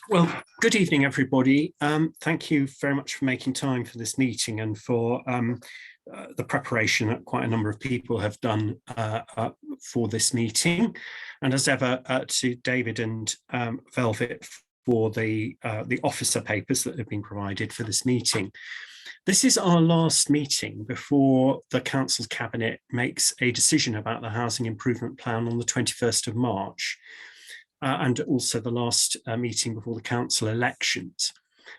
Well, good evening, everybody. Thank you very much for making time for this meeting and for the preparation that quite a number of people have done for this meeting. And as ever, to David and Velvet for the officer papers that have been provided for this meeting. This is our last meeting before the Council's Cabinet makes a decision about the Housing Improvement Plan on the 21st of March. And also the last meeting before the council elections.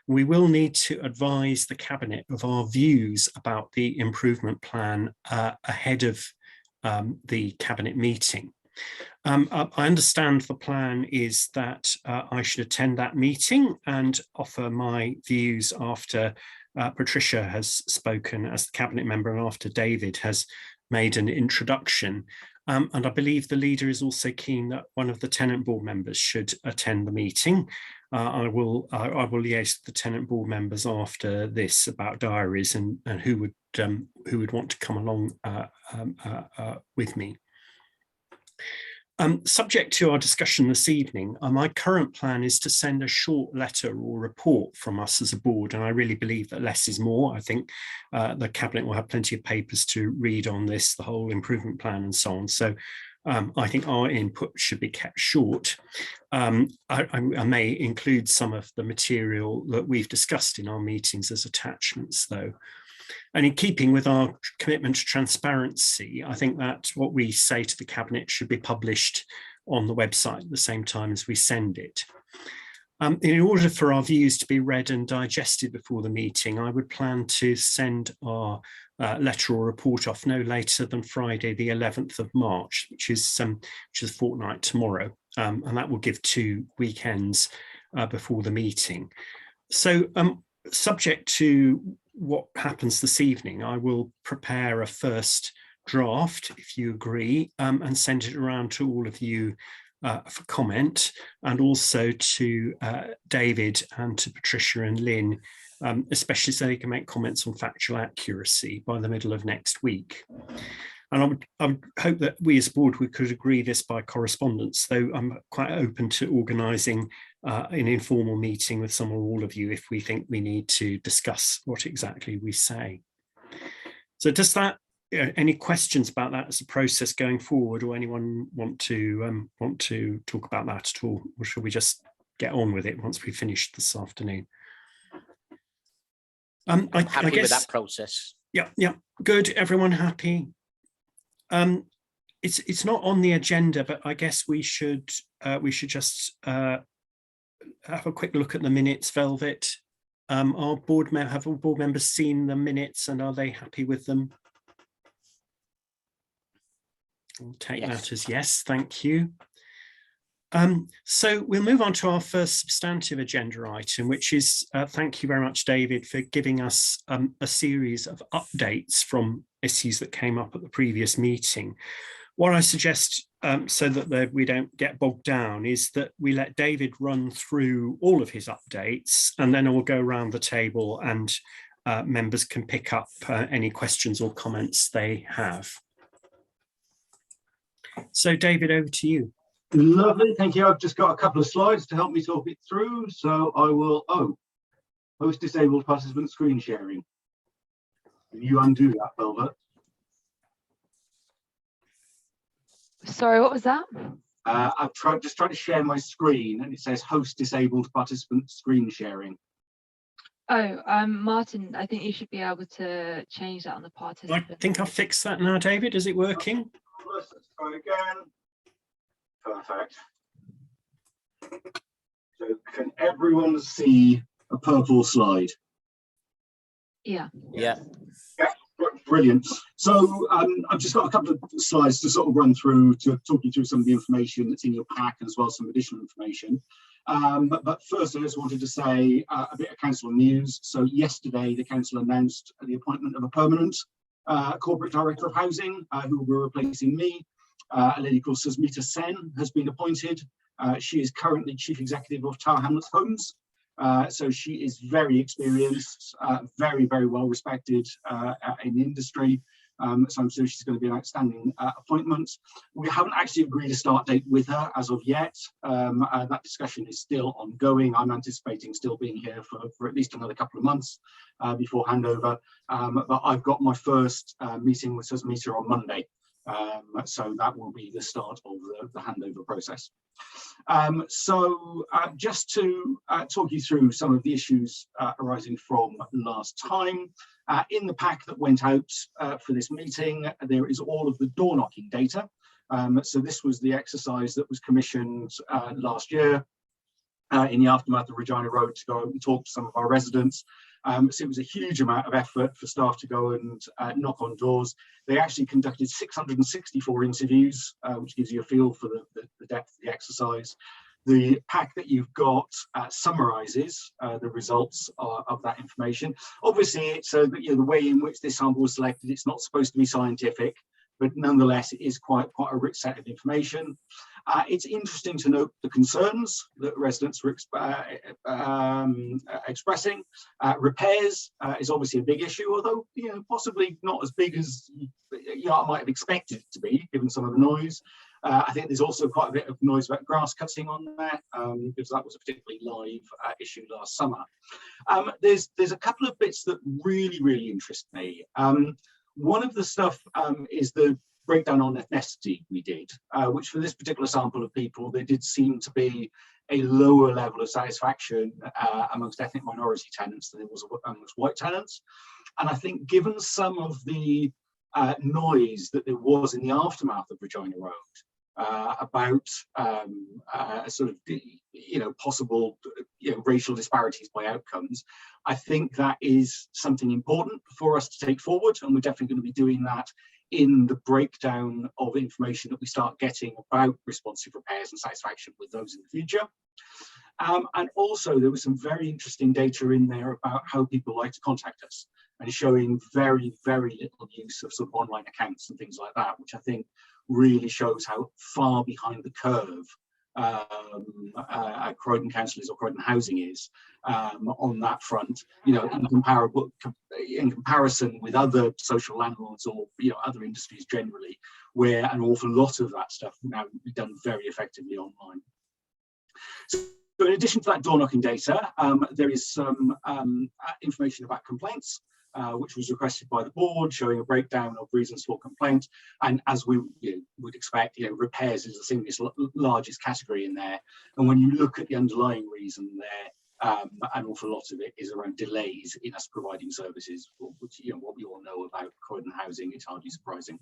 We will need to advise the Cabinet of our views about the improvement plan ahead of the Cabinet meeting. I understand the plan is that I should attend that meeting and offer my views after Patricia has spoken as the Cabinet member and after David has made an introduction. And I believe the leader is also keen that one of the tenant board members should attend the meeting. I will liaise with the tenant board members after this about diaries and who would want to come along with me. Subject to our discussion this evening, my current plan is to send a short letter or report from us as a board, and I really believe that less is more. I think the Cabinet will have plenty of papers to read on this, the whole improvement plan and so on. So I think our input should be kept short. I may include some of the material that we've discussed in our meetings as attachments, though. And in keeping with our commitment to transparency, I think that what we say to the Cabinet should be published on the website at the same time as we send it. In order for our views to be read and digested before the meeting, I would plan to send our letter or report off no later than Friday, the 11th of March, which is a fortnight tomorrow, and that will give 2 weekends before the meeting. So, subject to what happens this evening, I will prepare a first draft, if you agree, and send it around to all of you for comment, and also to David and to Patricia and Lynn, especially so they can make comments on factual accuracy by the middle of next week. And I would hope that we as a board, we could agree this by correspondence, though I'm quite open to organising an informal meeting with some or all of you if we think we need to discuss what exactly we say. So does that, any questions about that as a process going forward, or anyone want to talk about that at all? Or shall we just get on with it once we've finished this afternoon? I'm happy with that process. Yeah, good. Everyone happy? It's not on the agenda, but I guess we should just have a quick look at the minutes. Velvet, have all board members seen the minutes, and are they happy with them? I'll take that as yes, thank you. So we'll move on to our first substantive agenda item, which is, thank you very much, David, for giving us a series of updates from issues that came up at the previous meeting. What I suggest, so that we don't get bogged down, is that we let David run through all of his updates, and then we'll go around the table and members can pick up any questions or comments they have. So David, over to you. Lovely, thank you. I've just got a couple of slides to help me talk it through. So I will, host disabled participant screen sharing. Can you undo that, Velvet? Sorry, what was that? I've just tried to share my screen and it says host disabled participant screen sharing. Oh, Martin, I think you should be able to change that on the participant. I think I've fixed that now, David. Is it working? Let's try again. Perfect. So can everyone see a purple slide? Yeah. Yeah. Brilliant. So I've just got a couple of slides to sort of run through to talk you through some of the information that's in your pack, as well as some additional information. But first, I just wanted to say a bit of council news. So yesterday, the council announced the appointment of a permanent corporate director of housing who will be replacing me. A lady called Susmita Sen has been appointed. She is currently chief executive of Tower Hamlets Homes. So she is very experienced, very, very well respected in the industry. So I'm sure she's going to be an outstanding appointment. We haven't actually agreed a start date with her as of yet. That discussion is still ongoing. I'm anticipating still being here for at least another couple of months before handover. But I've got my first meeting with Substantive on Monday. So that will be the start of the handover process. Just to talk you through some of the issues arising from last time, in the pack that went out for this meeting, there is all of the door knocking data. So this was the exercise that was commissioned last year in the aftermath of Regina Road to go out and talk to some of our residents. So it was a huge amount of effort for staff to go and knock on doors. They actually conducted 664 interviews, which gives you a feel for the depth of the exercise. The pack that you've got summarises the results of that information. Obviously, it's the way in which this sample was selected, it's not supposed to be scientific, but nonetheless, it is quite a rich set of information. It's interesting to note the concerns that residents were expressing. Repairs is obviously a big issue, although possibly not as big as I might have expected it to be, given some of the noise. I think there's also quite a bit of noise about grass cutting on there, because that was a particularly live issue last summer. There's a couple of bits that really interest me. One of the stuff is the breakdown on ethnicity we did, which for this particular sample of people, there did seem to be a lower level of satisfaction amongst ethnic minority tenants than it was amongst white tenants. And I think given some of the noise that there was in the aftermath of Regina Road about possible racial disparities by outcomes, I think that is something important for us to take forward, and we're definitely going to be doing that in the breakdown of information that we start getting about responsive repairs and satisfaction with those in the future. And also there was some very interesting data in there about how people like to contact us, and showing very little use of sort of online accounts and things like that, which I think really shows how far behind the curve Croydon Council is, or Croydon Housing is, on that front, in comparison with other social landlords or other industries generally, where an awful lot of that stuff can now be done very effectively online. So in addition to that door knocking data, there is some information about complaints, which was requested by the board, showing a breakdown of reasons for complaint. And as we would expect, repairs is the single largest category in there. And when you look at the underlying reason there, an awful lot of it is around delays in us providing services, which what we all know about Croydon Housing, it's hardly surprising.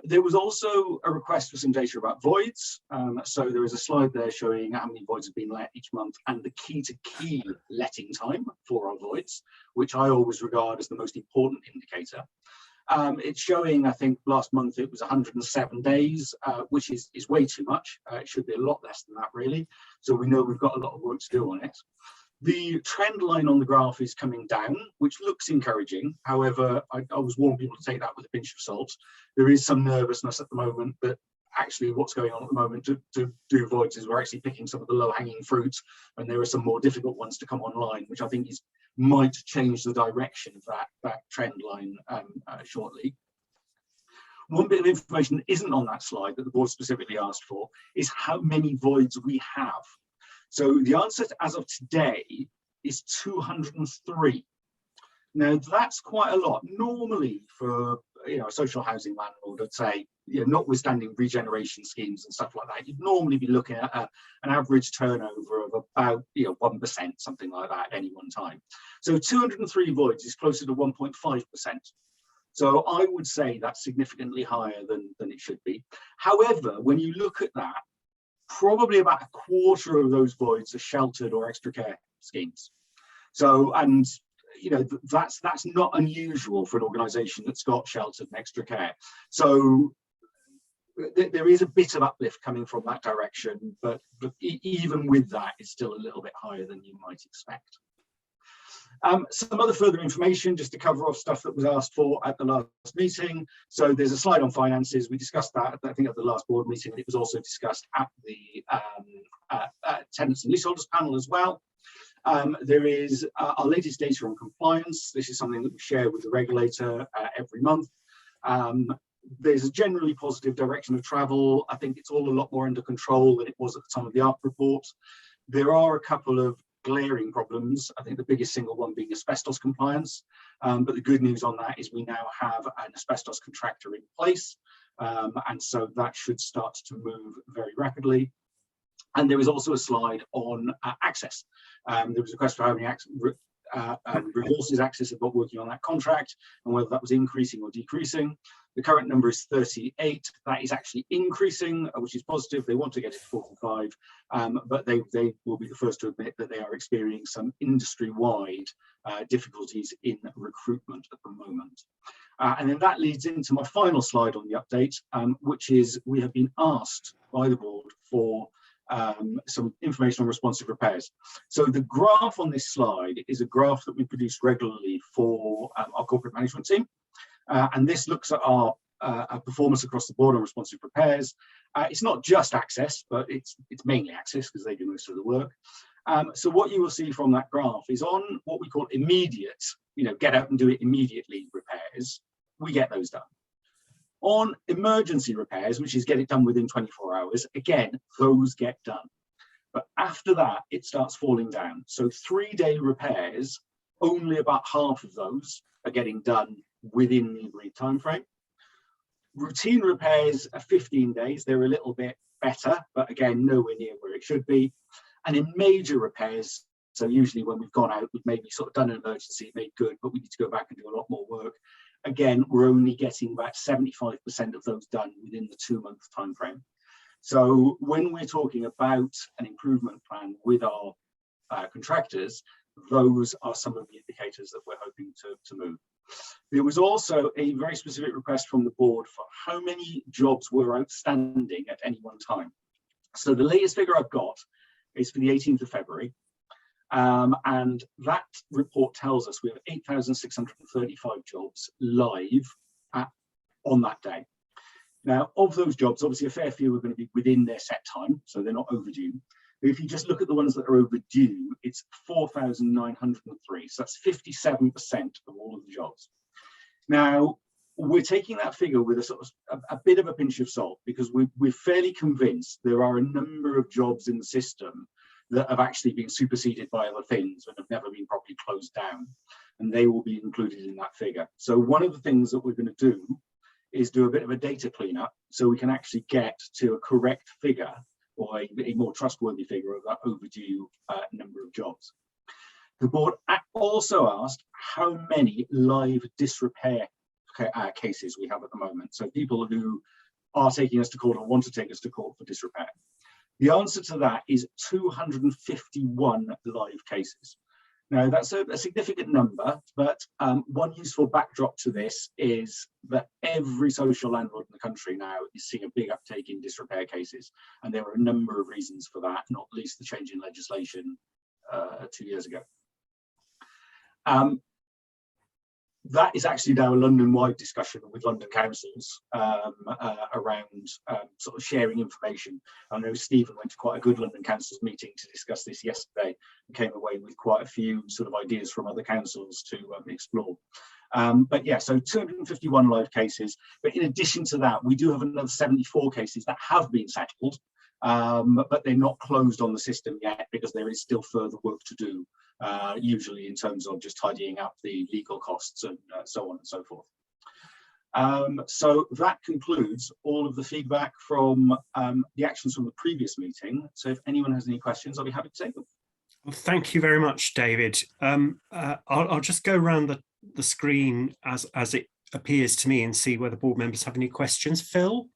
There was also a request for some data about voids. So there is a slide there showing how many voids have been let each month and the key-to-key letting time for our voids, which I always regard as the most important indicator. It's showing, I think last month it was 107 days, which is way too much. It should be a lot less than that, really. So we know we've got a lot of work to do on it. The trend line on the graph is coming down, which looks encouraging. However, I always warn people to take that with a pinch of salt. There is some nervousness at the moment, but actually what's going on at the moment to do voids is we're actually picking some of the low-hanging fruits, and there are some more difficult ones to come online, which I think might change the direction of that trend line shortly. One bit of information that isn't on that slide that the board specifically asked for is how many voids we have. So the answer as of today is 203. Now that's quite a lot. Normally for a social housing landlord, I'd say, notwithstanding regeneration schemes and stuff like that, you'd normally be looking at an average turnover of about 1%, something like that at any one time. So 203 voids is closer to 1.5%. So I would say that's significantly higher than it should be. However, when you look at that, probably about a quarter of those voids are sheltered or extra care schemes. So, and that's not unusual for an organisation that's got sheltered and extra care. So there is a bit of uplift coming from that direction, but even with that, it's still a little bit higher than you might expect. Some other further information just to cover off stuff that was asked for at the last meeting. So there's a slide on finances. We discussed that, I think, at the last board meeting, and it was also discussed at the Tenants and Leaseholders panel as well. There is our latest data on compliance. This is something that we share with the regulator every month. There's a generally positive direction of travel. I think it's all a lot more under control than it was at the time of the ARC report. There are a couple of glaring problems. I think the biggest single one being asbestos compliance. But the good news on that is we now have an asbestos contractor in place. And so that should start to move very rapidly. And there is also a slide on access. There was a question for how many resources access have got working on that contract and whether that was increasing or decreasing. The current number is 38. That is actually increasing, which is positive. They want to get it to 45, but they will be the first to admit that they are experiencing some industry-wide difficulties in recruitment at the moment. And then that leads into my final slide on the update, which is we have been asked by the board for some information on responsive repairs. So the graph on this slide is a graph that we produce regularly for our corporate management team. And this looks at our performance across the board on responsive repairs. It's not just access, but it's mainly access because they do most of the work. So what you will see from that graph is on what we call immediate, get out and do it immediately repairs, we get those done. On emergency repairs, which is get it done within 24 hours, again, those get done. But after that, it starts falling down. So 3-day repairs, only about half of those are getting done within the agreed time frame. Routine repairs are 15 days. They're a little bit better, but again, nowhere near where it should be. And in major repairs, so usually when we've gone out, we've maybe sort of done an emergency, made good, but we need to go back and do a lot more work. Again, we're only getting about 75% of those done within the 2-month time frame. So when we're talking about an improvement plan with our contractors, those are some of the indicators that we're hoping to move. There was also a very specific request from the board for how many jobs were outstanding at any one time. So the latest figure I've got is for the 18th of February. And that report tells us we have 8,635 jobs live on that day. Now, of those jobs, obviously a fair few are going to be within their set time, so they're not overdue. But if you just look at the ones that are overdue, it's 4,903. So that's 57% of all of the jobs. Now, we're taking that figure with a sort of a bit of a pinch of salt because we're fairly convinced there are a number of jobs in the system that have actually been superseded by other things and have never been properly closed down, and they will be included in that figure. So one of the things that we're going to do is do a bit of a data cleanup so we can actually get to a correct figure or a more trustworthy figure of that overdue number of jobs. The board also asked how many live disrepair cases we have at the moment. So people who are taking us to court or want to take us to court for disrepair. The answer to that is 251 live cases. Now, that's a significant number, but one useful backdrop to this is that every social landlord in the country now is seeing a big uptake in disrepair cases. And there are a number of reasons for that, not least the change in legislation 2 years ago. That is actually now a London-wide discussion with London councils around sort of sharing information. I know Stephen went to quite a good London councils meeting to discuss this yesterday and came away with quite a few sort of ideas from other councils to explore. But yeah, so 251 live cases. But in addition to that, we do have another 74 cases that have been settled, but they're not closed on the system yet because there is still further work to do. Usually in terms of just tidying up the legal costs and so on and so forth. So that concludes all of the feedback from the actions from the previous meeting. So if anyone has any questions, I'll be happy to take them. Well, thank you very much, David. I'll just go around the screen as it appears to me and see whether board members have any questions. Phil?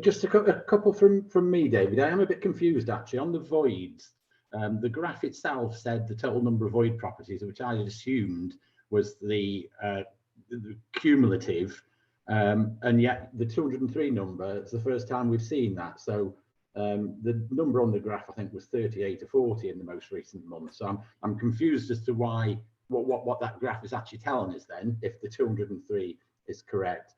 Just a couple from me, David. I am a bit confused actually on the voids. The graph itself said the total number of void properties, which I had assumed was the cumulative, and yet the 203 number, it's the first time we've seen that. So the number on the graph, I think, was 38 to 40 in the most recent month. So I'm confused as to why what that graph is actually telling us then, if the 203 is correct.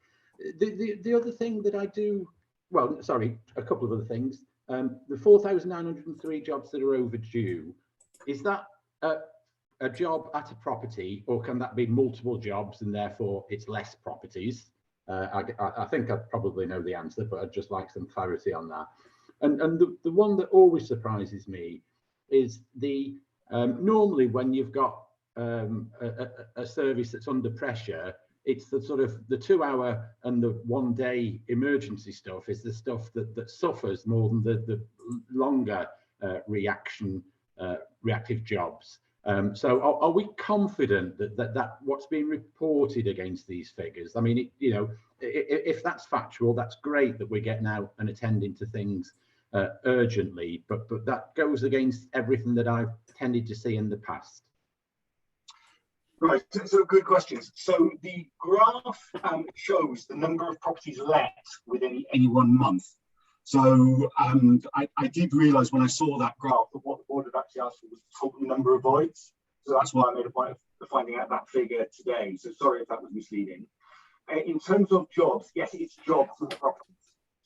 The other thing that I do, well, sorry, a couple of other things. The 4,903 jobs that are overdue, is that a job at a property, or can that be multiple jobs and therefore it's less properties? I think I probably know the answer, but I'd just like some clarity on that. And the one that always surprises me is the normally when you've got a service that's under pressure, it's the sort of the 2-hour and the 1-day emergency stuff is the stuff that suffers more than the longer reactive jobs. So are we confident that what's being reported against these figures? I mean, if that's factual, that's great that we're getting out and attending to things urgently, but that goes against everything that I've tended to see in the past. Right, so good questions. So the graph shows the number of properties let within any 1 month. So I did realise when I saw that graph that what the board had actually asked for was the total number of voids. So that's why I made a point of finding out that figure today. So sorry if that was misleading. In terms of jobs, yes, it's jobs for the properties.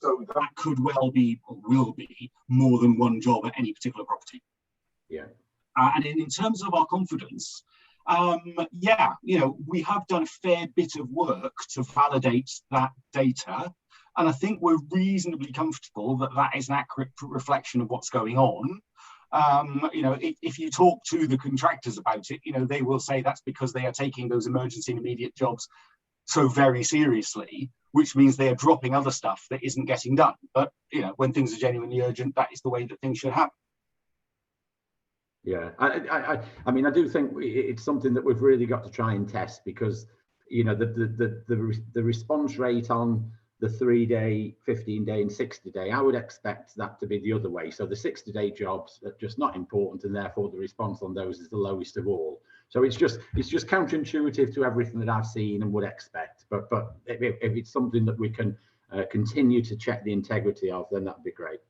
So that could well be, or will be, more than one job at any particular property. Yeah. And in terms of our confidence, yeah, we have done a fair bit of work to validate that data. And I think we're reasonably comfortable that that is an accurate reflection of what's going on. If you talk to the contractors about it, they will say that's because they are taking those emergency and immediate jobs so very seriously, which means they are dropping other stuff that isn't getting done. But, when things are genuinely urgent, that is the way that things should happen. Yeah, I mean, I do think it's something that we've really got to try and test, because, the response rate on the 3-day, 15-day and 60-day, I would expect that to be the other way. So the 60-day jobs are just not important, and therefore the response on those is the lowest of all. So it's just counterintuitive to everything that I've seen and would expect. But if it's something that we can continue to check the integrity of, then that'd be great.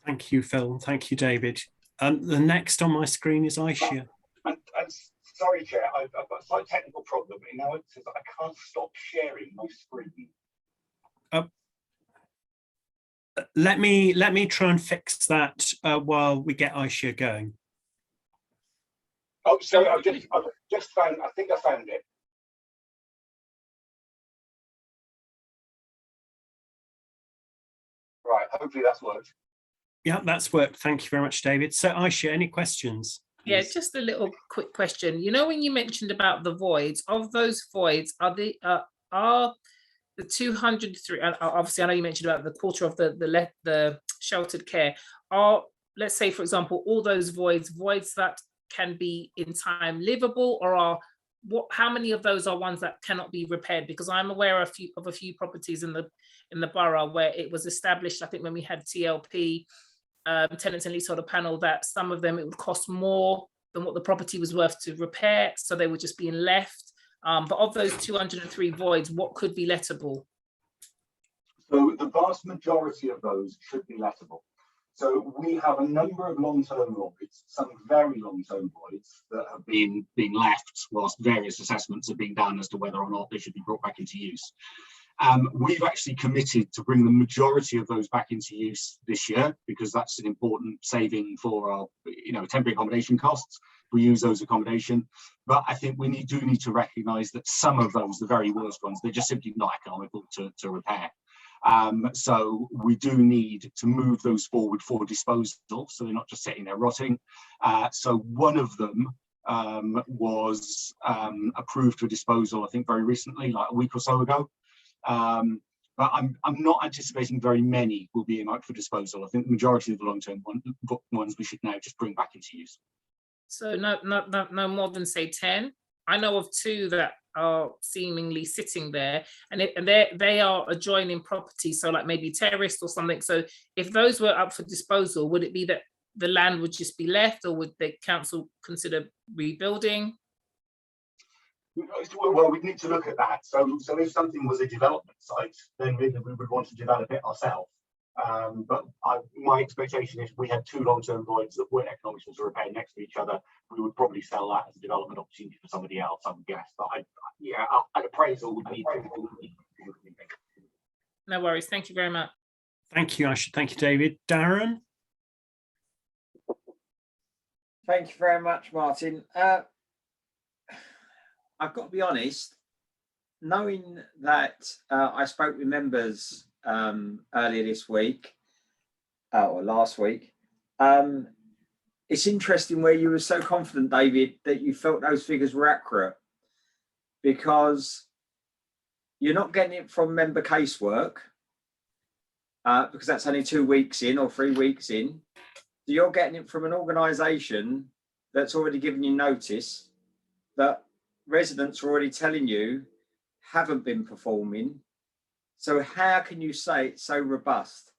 Thank you, Phil. Thank you, David. The next on my screen is Aisha. And sorry, Chair, I've got a slight technical problem. Now it says that I can't stop sharing my screen. Let me try and fix that while we get Aisha going. Oh, sorry, I've just found. I think I found it. Right. Hopefully that's worked. Yeah, that's worked. Thank you very much, David. So, Aisha, any questions? Yeah, just a little quick question. When you mentioned about the voids, of those voids, are the 203? Obviously, I know you mentioned about the quarter of the sheltered care. Are, let's say, for example, all those voids that can be in time livable, or how many of those are ones that cannot be repaired? Because I'm aware of a few properties in the borough where it was established, I think when we had TLP, tenants and leaseholder panel, that some of them it would cost more than what the property was worth to repair, so they were just being left. But of those 203 voids, what could be lettable? So the vast majority of those should be lettable. So we have a number of long-term voids, some very long-term voids that have been left whilst various assessments are being done as to whether or not they should be brought back into use. We've actually committed to bring the majority of those back into use this year, because that's an important saving for our, temporary accommodation costs. We use those accommodation, but I think we do need to recognise that some of those, the very worst ones, they're just simply not economical to repair. So we do need to move those forward for disposal, so they're not just sitting there rotting. So one of them was approved for disposal, I think very recently, like a week or so ago. But I'm not anticipating very many will be earmarked for disposal. I think the majority of the long-term ones we should now just bring back into use. So no more than, say, 10. I know of 2 that are seemingly sitting there, and they are adjoining properties, so like maybe terraced or something. So if those were up for disposal, would it be that the land would just be left, or would the council consider rebuilding? Well, we'd need to look at that. So if something was a development site, then we would want to develop it ourselves. But my expectation is we had 2 long-term voids that weren't economical to repair next to each other. We would probably sell that as a development opportunity for somebody else, I would guess. But an appraisal would need. No worries. Thank you very much. Thank you, Aisha. Thank you, David. Darren? Thank you very much, Martin. I've got to be honest, knowing that I spoke with members earlier this week, or last week, it's interesting where you were so confident, David, that you felt those figures were accurate, because you're not getting it from member casework, because that's only 2 weeks in or 3 weeks in. So you're getting it from an organisation that's already given you notice that residents are already telling you haven't been performing. So how can you say it's so robust?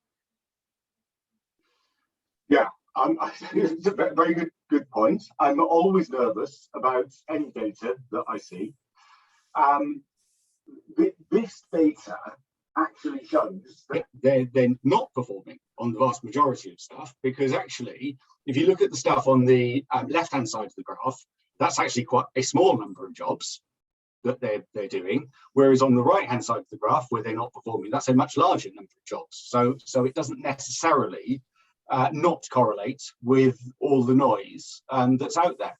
Yeah, it's a very good point. I'm always nervous about any data that I see. This data actually shows that they're not performing on the vast majority of stuff, because actually, if you look at the stuff on the left-hand side of the graph, that's actually quite a small number of jobs that they're doing, whereas on the right-hand side of the graph, where they're not performing, that's a much larger number of jobs. So it doesn't necessarily not correlate with all the noise that's out there.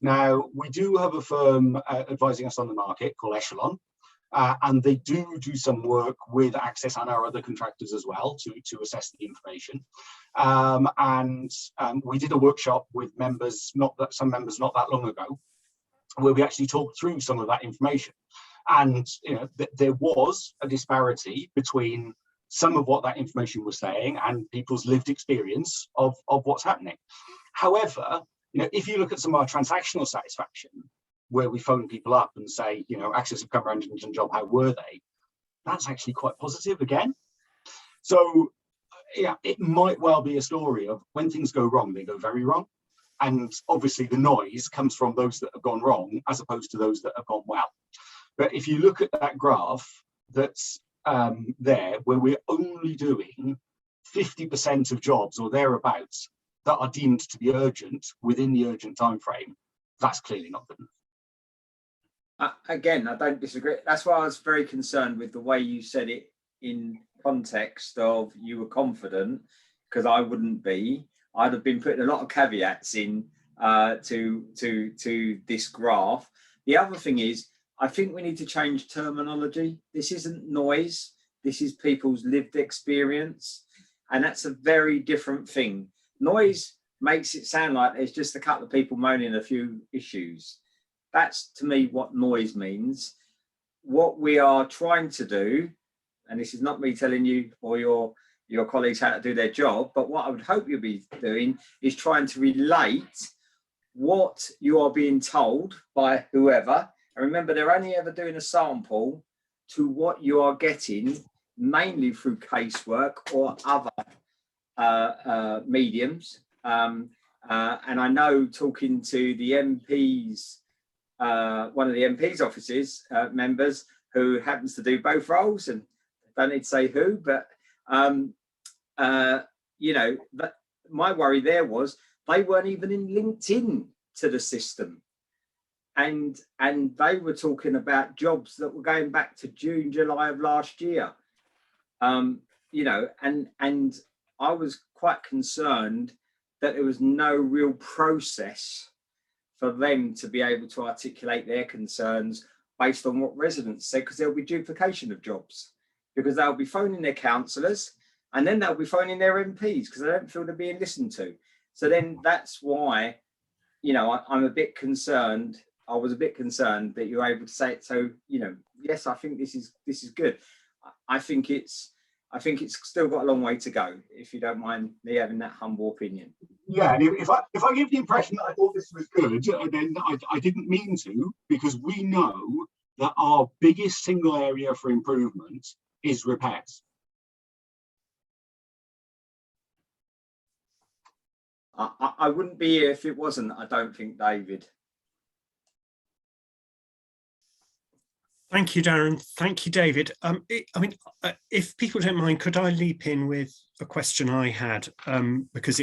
Now, we do have a firm advising us on the market called Echelon, and they do some work with Access and our other contractors as well to assess the information. We did a workshop with members, some members not that long ago, where we actually talked through some of that information. And there was a disparity between some of what that information was saying and people's lived experience of what's happening. However, if you look at some of our transactional satisfaction, where we phone people up and say, Access have come around and done a job, how were they? That's actually quite positive again. So yeah, it might well be a story of when things go wrong, they go very wrong. And obviously the noise comes from those that have gone wrong as opposed to those that have gone well. But if you look at that graph that's there, where we're only doing 50% of jobs or thereabouts that are deemed to be urgent within the urgent time frame, that's clearly not good enough. Again, I don't disagree. That's why I was very concerned with the way you said it in context of you were confident, because I wouldn't be. I'd have been putting a lot of caveats in to this graph. The other thing is, I think we need to change terminology. This isn't noise. This is people's lived experience. And that's a very different thing. Noise makes it sound like there's just a couple of people moaning a few issues. That's, to me, what noise means. What we are trying to do, and this is not me telling you or your colleagues how to do their job, but what I would hope you'll be doing is trying to relate what you are being told by whoever. And remember, they're only ever doing a sample to what you are getting, mainly through casework or other mediums. And I know, talking to the MP's, one of the MP's offices members who happens to do both roles, and don't need to say who, but but my worry there was they weren't even linked in to the system, and they were talking about jobs that were going back to June, July of last year. And I was quite concerned that there was no real process for them to be able to articulate their concerns based on what residents said, because there'll be duplication of jobs, because they'll be phoning their councillors and then they'll be phoning their MPs because they don't feel they're being listened to. So then that's why, I'm a bit concerned. I was a bit concerned that you're able to say it. So, yes, I think this is good. I think it's still got a long way to go, if you don't mind me having that humble opinion. Yeah, and if I give the impression that I thought this was good, then I didn't mean to, because we know that our biggest single area for improvement is repairs. I wouldn't be here if it wasn't, I don't think, David. Thank you, Darren. Thank you, David. If people don't mind, could I leap in with a question I had, because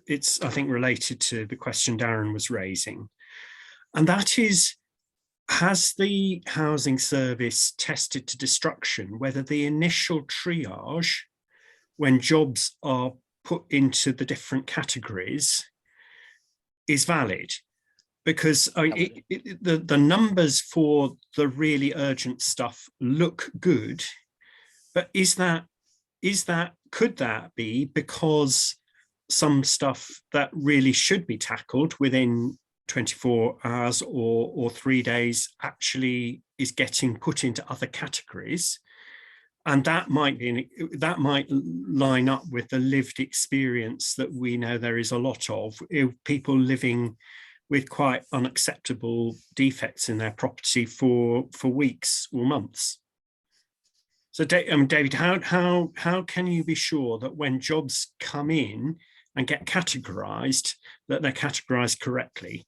it's, I think, related to the question Darren was raising. And that is, has the housing service tested to destruction whether the initial triage, when jobs are put into the different categories, is valid, because the numbers for the really urgent stuff look good, but could that be because some stuff that really should be tackled within 24 hours or 3 days actually is getting put into other categories? And that might line up with the lived experience that we know there is a lot of people living with quite unacceptable defects in their property for weeks or months. So, David, how can you be sure that when jobs come in and get categorized, that they're categorized correctly?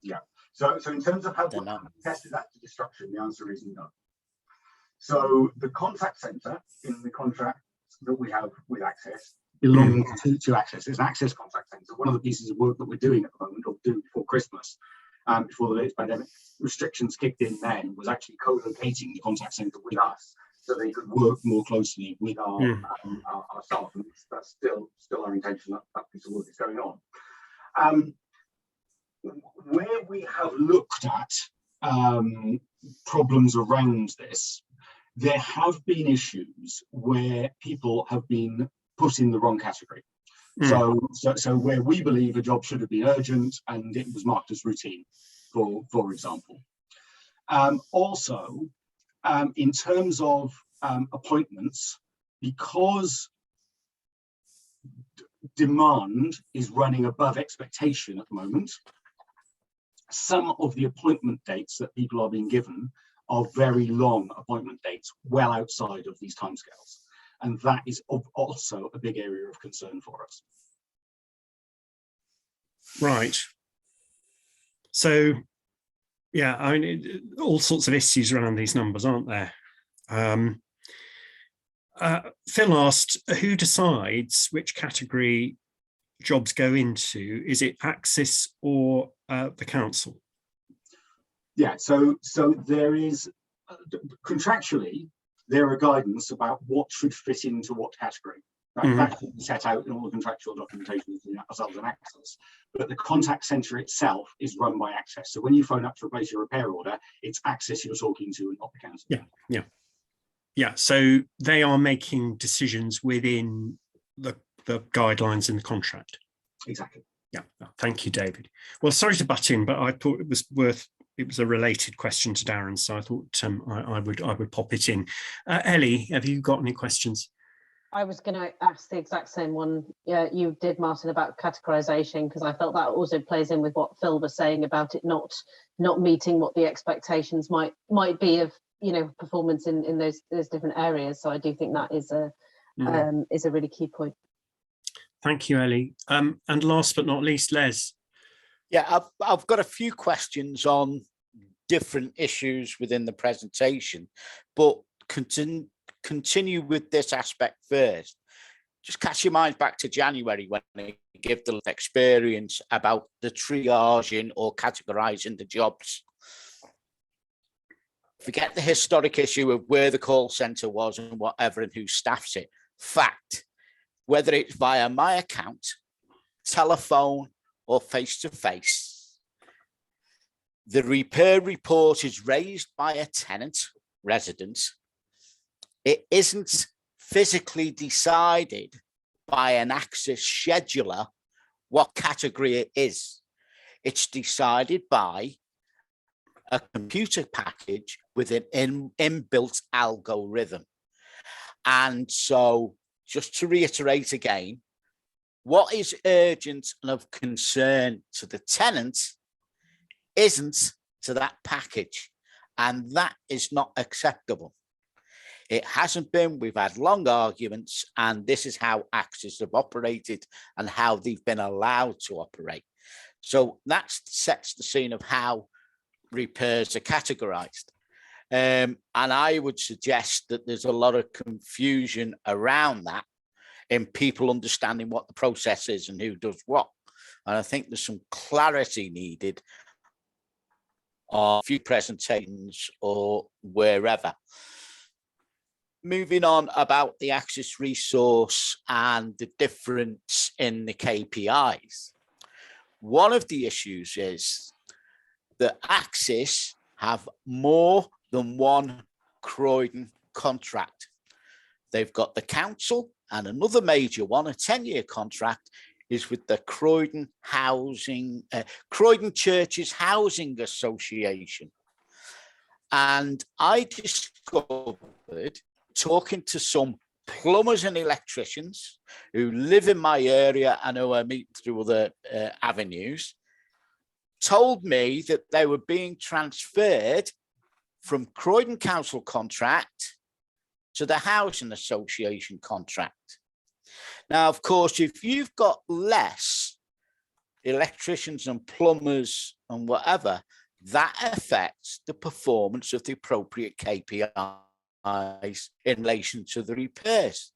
Yeah. So in terms of how we tested that to destruction, the answer is no. So the contact center in the contract that we have with Access belongs to Access. It's an Access contact center. One of the pieces of work that we're doing at the moment, or doing before Christmas, before the latest pandemic restrictions kicked in then, was actually co-locating the contact center with us so they could work more closely with our staff. And that's still our intention. That piece of work is going on. Where we have looked at problems around this, there have been issues where people have been put in the wrong category. So where we believe a job should have been urgent and it was marked as routine, for example. Also, in terms of appointments, because demand is running above expectation at the moment, some of the appointment dates that people are being given are very long appointment dates, well outside of these timescales. And that is also a big area of concern for us. Right. So, yeah, I mean, all sorts of issues around these numbers, aren't there? Phil asked, who decides which category jobs go into? Is it Axis or the council? Yeah, so there is, contractually, there are guidance about what should fit into what category. That should be set out in all the contractual documentation between ourselves and Access. But the contact centre itself is run by Access. So when you phone up to replace your repair order, it's Access you're talking to and not the council. Yeah. So they are making decisions within the guidelines in the contract. Exactly. Yeah. Thank you, David. Well, sorry to butt in, but I thought it was a related question to Darren, so I thought I would pop it in. Ellie, have you got any questions? I was going to ask the exact same one you did, Martin, about categorization, because I felt that also plays in with what Phil was saying about it not meeting what the expectations might be of performance in those different areas. So I do think that is a really key point. Thank you, Ellie. And last but not least, Les. Yeah, I've got a few questions on different issues within the presentation, but continue with this aspect first. Just cast your mind back to January when I gave the experience about the triaging or categorizing the jobs. Forget the historic issue of where the call center was and whatever and who staffs it. Fact, whether it's via my account, telephone, or face-to-face, the repair report is raised by a tenant, resident. It isn't physically decided by an Access scheduler what category it is. It's decided by a computer package with an inbuilt algorithm. And so, just to reiterate again, what is urgent and of concern to the tenant isn't to that package, and that is not acceptable. It hasn't been. We've had long arguments, and this is how Access have operated and how they've been allowed to operate. So that sets the scene of how repairs are categorized. And I would suggest that there's a lot of confusion around that in people understanding what the process is and who does what. And I think there's some clarity needed on a few presentations or wherever. Moving on about the Access resource and the difference in the KPIs. one of the issues is that Axis have more than one Croydon contract. They've got the council, and another major one, a 10-year contract, is with the Croydon Churches Housing Association. And I discovered, talking to some plumbers and electricians who live in my area and who I meet through other avenues, told me that they were being transferred from Croydon Council contract to the Housing Association contract. Now, of course, if you've got less electricians and plumbers and whatever, that affects the performance of the appropriate KPIs in relation to the repairs.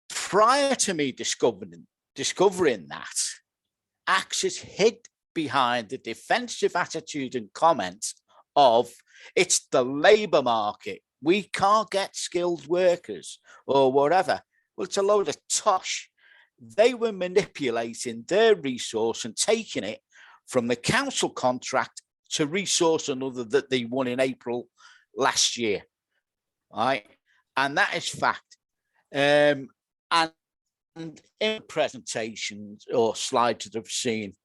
Prior to me discovering that, Axis hid behind the defensive attitude and comments of, it's the labour market, we can't get skilled workers or whatever. Well, it's a load of tosh. They were manipulating their resource and taking it from the council contract to resource another that they won in April last year, right? And that is fact. And in presentations or slides that I've seen,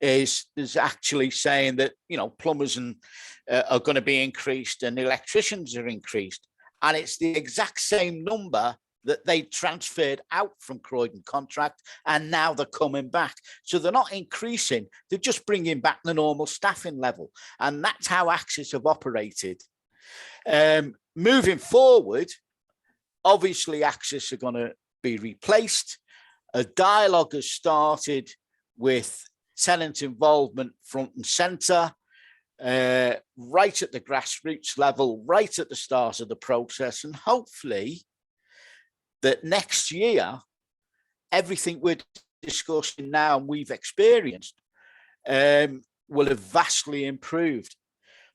is actually saying that, you know, plumbers and are going to be increased and electricians are increased, and it's the exact same number that they transferred out from Croydon contract, and now they're coming back. So they're not increasing, they're just bringing back the normal staffing level, and that's how Axis have operated. Moving forward, obviously Axis are going to be replaced. A dialogue has started with tenant involvement front and centre, right at the grassroots level, right at the start of the process, and hopefully that next year, everything we're discussing now and we've experienced will have vastly improved.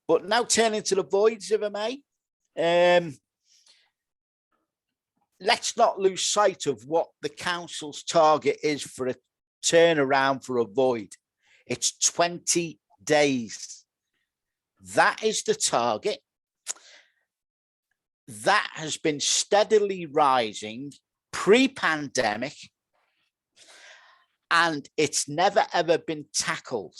But now turning to the voids, if I may, let's not lose sight of what the council's target is for a turnaround for a void. It's 20 days. That is the target. That has been steadily rising pre-pandemic, and it's never ever been tackled.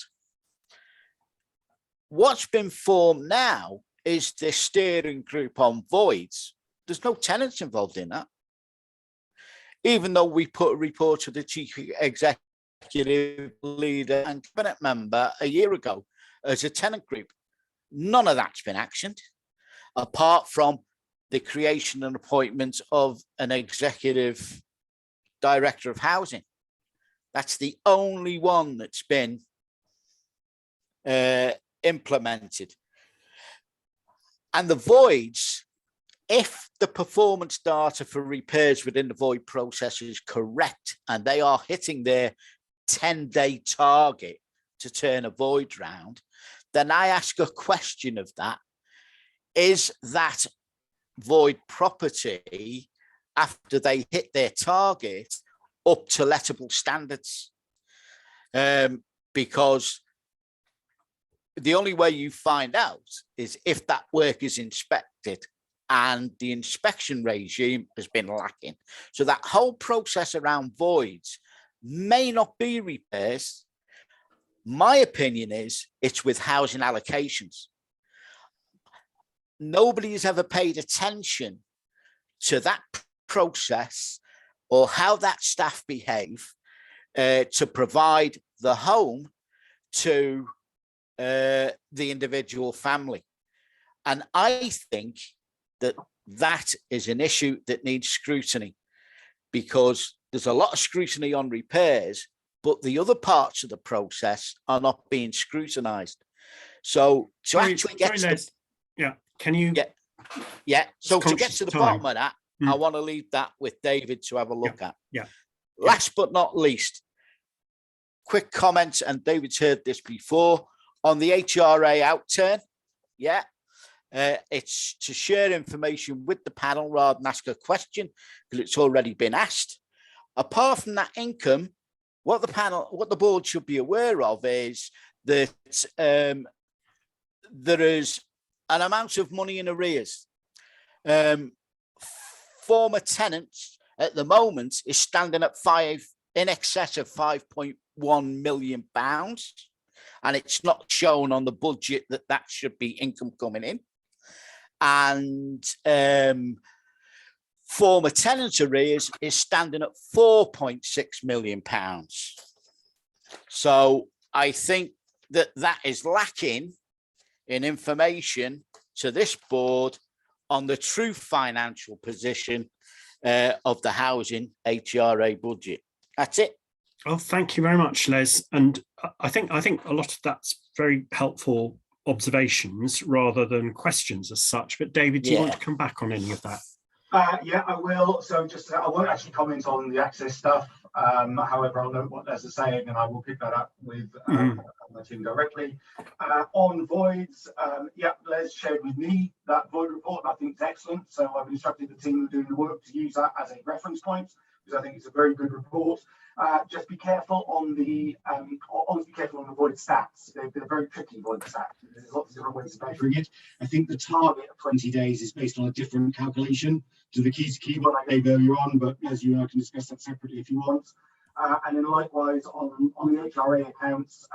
What's been formed now is the steering group on voids. There's no tenants involved in that. Even though we put a report to the chief executive leader and cabinet member a year ago as a tenant group, none of that's been actioned, apart from the creation and appointment of an executive director of housing. That's the only one that's been implemented. And the voids, if the performance data for repairs within the void process is correct and they are hitting their 10-day target to turn a void round, then I ask a question of that. Is that void property, after they hit their target, up to lettable standards? Because the only way you find out is if that work is inspected, and the inspection regime has been lacking. So that whole process around voids may not be repairs. My opinion is it's with housing allocations. Nobody has ever paid attention to that process or how that staff behave to provide the home to the individual family. And I think that is an issue that needs scrutiny, because there's a lot of scrutiny on repairs, but the other parts of the process are not being scrutinized. So to actually get to the, yeah, can you? Yeah. So to get to the bottom of that, I want to leave that with David to have a look at. Yeah. Last but not least, quick comments, and David's heard this before, on the HRA outturn. Yeah. It's to share information with the panel rather than ask a question, because it's already been asked. Apart from that income, what the board should be aware of is that there is an amount of money in arrears. Former tenants at the moment is standing at in excess of £5.1 million, and it's not shown on the budget that should be income coming in. And former tenant arrears is standing at £4.6 million. So I think that is lacking in information to this board on the true financial position of the housing HRA budget. That's it. Oh, thank you very much, Les. And I think a lot of that's very helpful observations rather than questions as such. But David, do you want to come back on any of that? Yeah, I will. So I won't actually comment on the access stuff. However, I'll note what Les is saying, and I will pick that up with my team directly. On voids, Les shared with me that void report. I think it's excellent. So I've instructed the team who are doing the work to use that as a reference point, because I think it's a very good report. Just be careful on the void stats. They're very tricky void stats. There's lots of different ways of measuring it. I think the target of 20 days is based on a different calculation to the key one I gave earlier on, but as you know, I can discuss that separately if you want. And then likewise on the HRA accounts,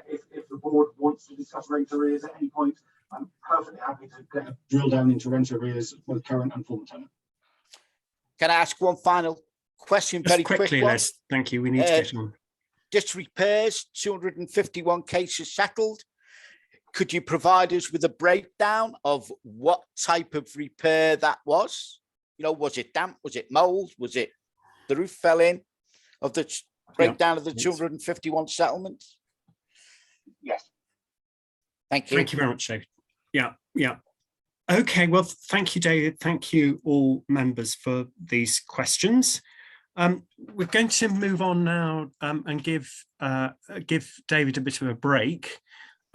if the board wants to discuss rent arrears at any point, I'm perfectly happy to drill down into rent arrears for the current and former tenant. Can I ask one final question? Just very quickly, Les. Thank you. We need to get on. Just repairs, 251 cases settled. Could you provide us with a breakdown of what type of repair that was? You know, was it damp? Was it mold? Was it the roof fell in? Of the breakdown of the 251 settlements? Yes. Thank you. Thank you very much, David. Yeah. Okay, well, thank you, David. Thank you, all members, for these questions. We're going to move on now and give David a bit of a break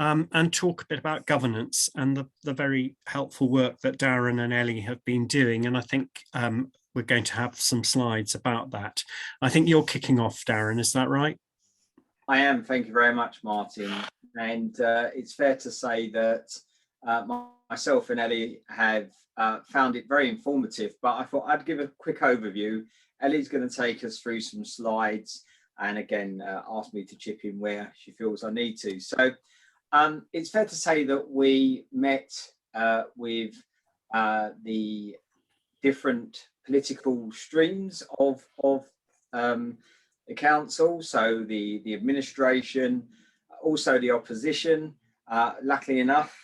and talk a bit about governance and the very helpful work that Darren and Ellie have been doing. And I think we're going to have some slides about that. I think you're kicking off, Darren, is that right? I am. Thank you very much, Martin. And it's fair to say that myself and Ellie have found it very informative, but I thought I'd give a quick overview. Ellie's going to take us through some slides and again ask me to chip in where she feels I need to. So it's fair to say that we met with the different political streams of the council, so the administration, also the opposition. Luckily enough,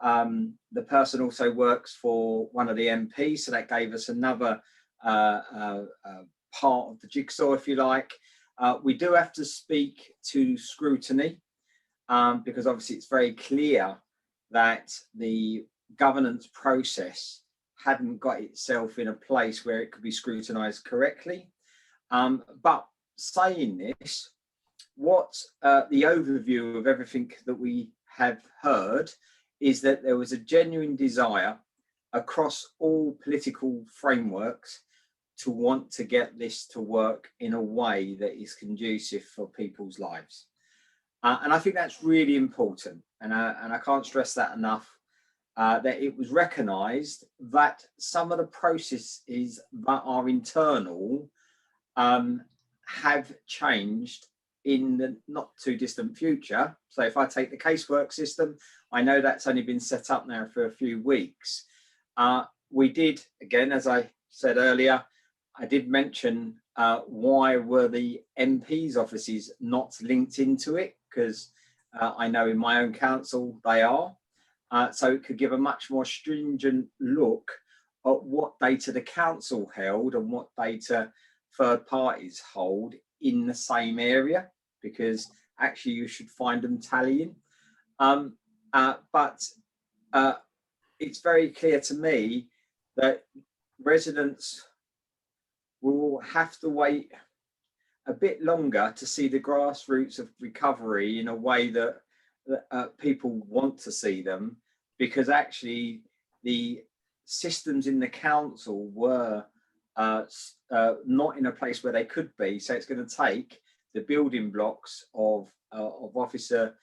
the person also works for one of the MPs, so that gave us another part of the jigsaw, if you like. We do have to speak to scrutiny because obviously it's very clear that the governance process hadn't got itself in a place where it could be scrutinised correctly. But saying this, what the overview of everything that we have heard is that there was a genuine desire across all political frameworks to want to get this to work in a way that is conducive for people's lives. And I think that's really important. And I can't stress that enough, that it was recognised that some of the processes that are internal have changed in the not too distant future. So if I take the casework system, I know that's only been set up now for a few weeks. We did, again, as I said earlier, I did mention why were the MP's offices not linked into it, because I know in my own council they are. So it could give a much more stringent look at what data the council held and what data third parties hold in the same area, because actually you should find them tallying. But it's very clear to me that residents will have to wait a bit longer to see the grassroots of recovery in a way that people want to see them, because actually the systems in the council were not in a place where they could be. So it's going to take the building blocks of officer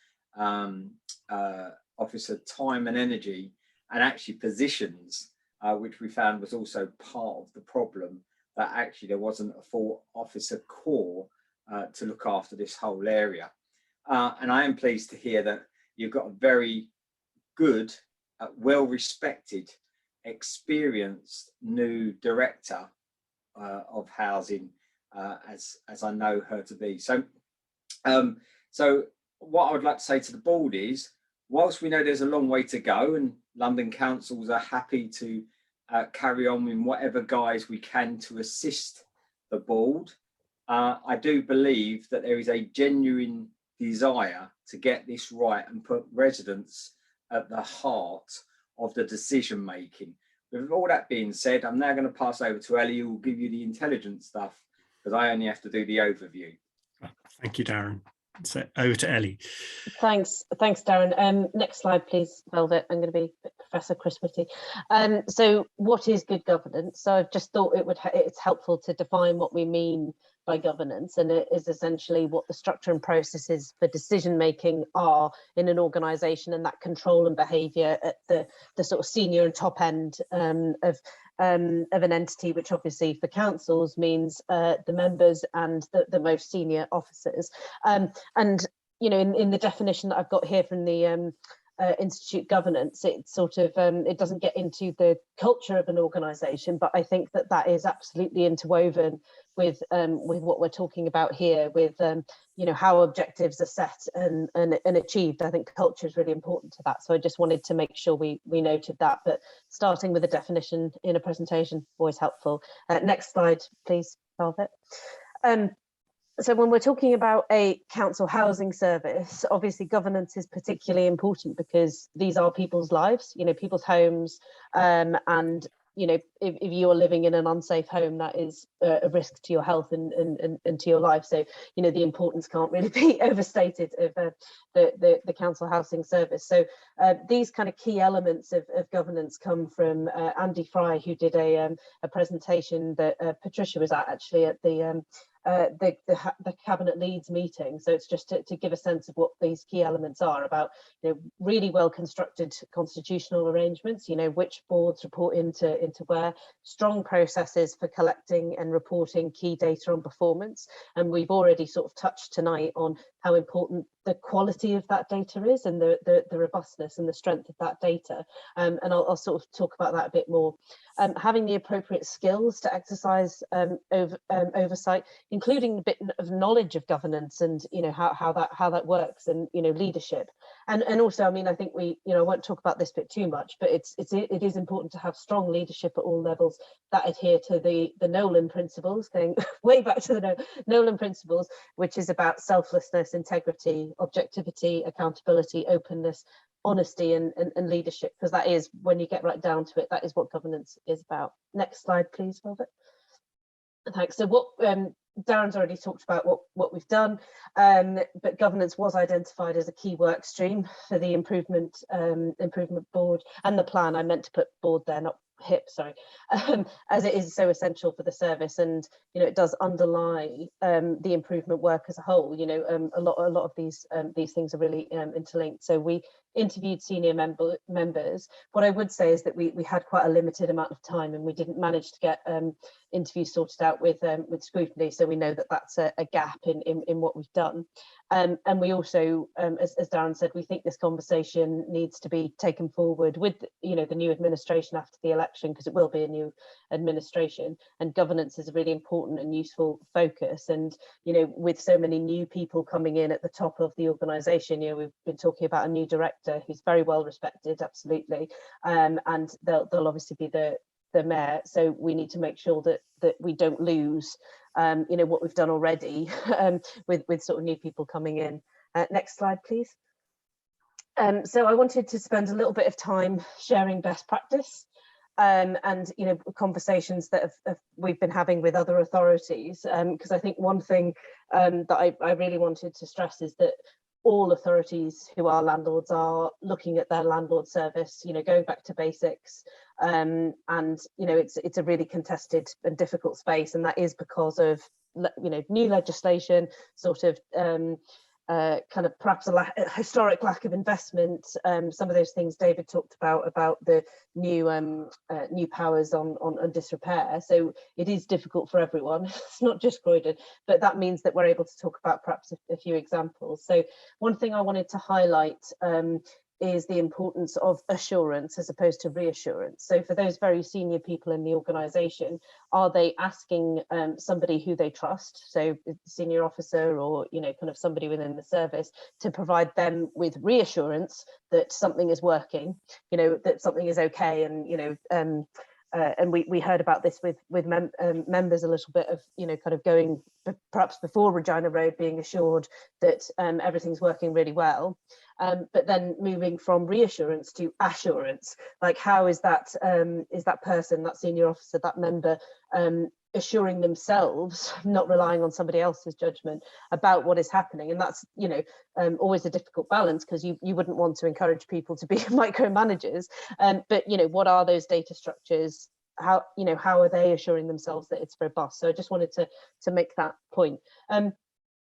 time and energy, and actually positions, which we found was also part of the problem, that actually there wasn't a full officer corps to look after this whole area. And I am pleased to hear that you've got a very good, well-respected, experienced new director of housing, as I know her to be. So what I would like to say to the board is, whilst we know there's a long way to go and London councils are happy to carry on in whatever guise we can to assist the board, I do believe that there is a genuine desire to get this right and put residents at the heart of the decision making. With all that being said, I'm now going to pass over to Ellie, who will give you the intelligent stuff, because I only have to do the overview. Thank you, Darren. So over to Ellie. Thanks, Darren. Next slide, please, Velvet. I'm going to be Professor Chris Whitty. So what is good governance? So I've just thought it's helpful to define what we mean by governance, and it is essentially what the structure and processes for decision making are in an organisation, and that control and behaviour at the sort of senior and top end of an entity, which obviously for councils means the members and the most senior officers. And you know, in the definition that I've got here from the institute governance, it sort of it doesn't get into the culture of an organisation, but I think that is absolutely interwoven with what we're talking about here, with you know, how objectives are set and achieved. I think culture is really important to that, so I just wanted to make sure we noted that. But starting with a definition in a presentation, always helpful. Next slide, please, Velvet. So when we're talking about a council housing service, obviously governance is particularly important because these are people's lives, you know, people's homes, and you know, if you're living in an unsafe home, that is a risk to your health and to your life. So, you know, the importance can't really be overstated of the council housing service. So these kind of key elements of governance come from Andy Fry, who did a presentation that Patricia was at actually at the Cabinet Leads meeting. So it's just to give a sense of what these key elements are about, you know, really well constructed constitutional arrangements, you know, which boards report into where, strong processes for collecting and reporting key data on performance. And we've already sort of touched tonight on how important the quality of that data is, and the robustness and the strength of that data. And I'll sort of talk about that a bit more. Having the appropriate skills to exercise oversight, including a bit of knowledge of governance and, you know, how that works, and, you know, leadership. And also, I mean, I think we, you know, I won't talk about this bit too much, but it is important to have strong leadership at all levels that adhere to the Nolan principles, going way back to the Nolan principles, which is about selflessness, integrity, objectivity, accountability, openness, honesty, and leadership, because that is, when you get right down to it, that is what governance is about. Next slide, please, Velvet. Thanks. So what Darren's already talked about what we've done, but governance was identified as a key work stream for the improvement board and the plan. I meant to put board there, not HIP, sorry, as it is so essential for the service, and, you know, it does underlie the improvement work as a whole. You know, a lot of these things are really interlinked. So we interviewed senior members. What I would say is that we had quite a limited amount of time, and we didn't manage to get interviews sorted out with scrutiny. So we know that that's a gap in what we've done. And we also, as Darren said, we think this conversation needs to be taken forward with, you know, the new administration after the election, because it will be a new administration, and governance is a really important and useful focus. And, you know, with so many new people coming in at the top of the organisation, you know, we've been talking about a new director who's very well respected, absolutely, and they'll obviously be the mayor. So we need to make sure that we don't lose you know, what we've done already with sort of new people coming in. Next slide, please. So I wanted to spend a little bit of time sharing best practice and, you know, conversations that we've been having with other authorities, because I think one thing that I really wanted to stress is that all authorities who are landlords are looking at their landlord service, you know, going back to basics. And, you know, it's a really contested and difficult space, and that is because of new legislation, sort of kind of perhaps a historic lack of investment. Some of those things David talked about the new powers on disrepair. So it is difficult for everyone. It's not just Croydon, but that means that we're able to talk about perhaps a few examples. So one thing I wanted to highlight is the importance of assurance as opposed to reassurance. So for those very senior people in the organisation, are they asking somebody who they trust, so a senior officer or kind of somebody within the service, to provide them with reassurance that something is working, that something is okay, and and we heard about this with members a little bit of kind of going perhaps before Regina Road, being assured that everything's working really well, but then moving from reassurance to assurance. Like, how is that person, that senior officer, that member assuring themselves, not relying on somebody else's judgment about what is happening? And that's always a difficult balance, because you wouldn't want to encourage people to be micromanagers, but what are those data structures? How are they assuring themselves that it's robust? So I just wanted to make that point.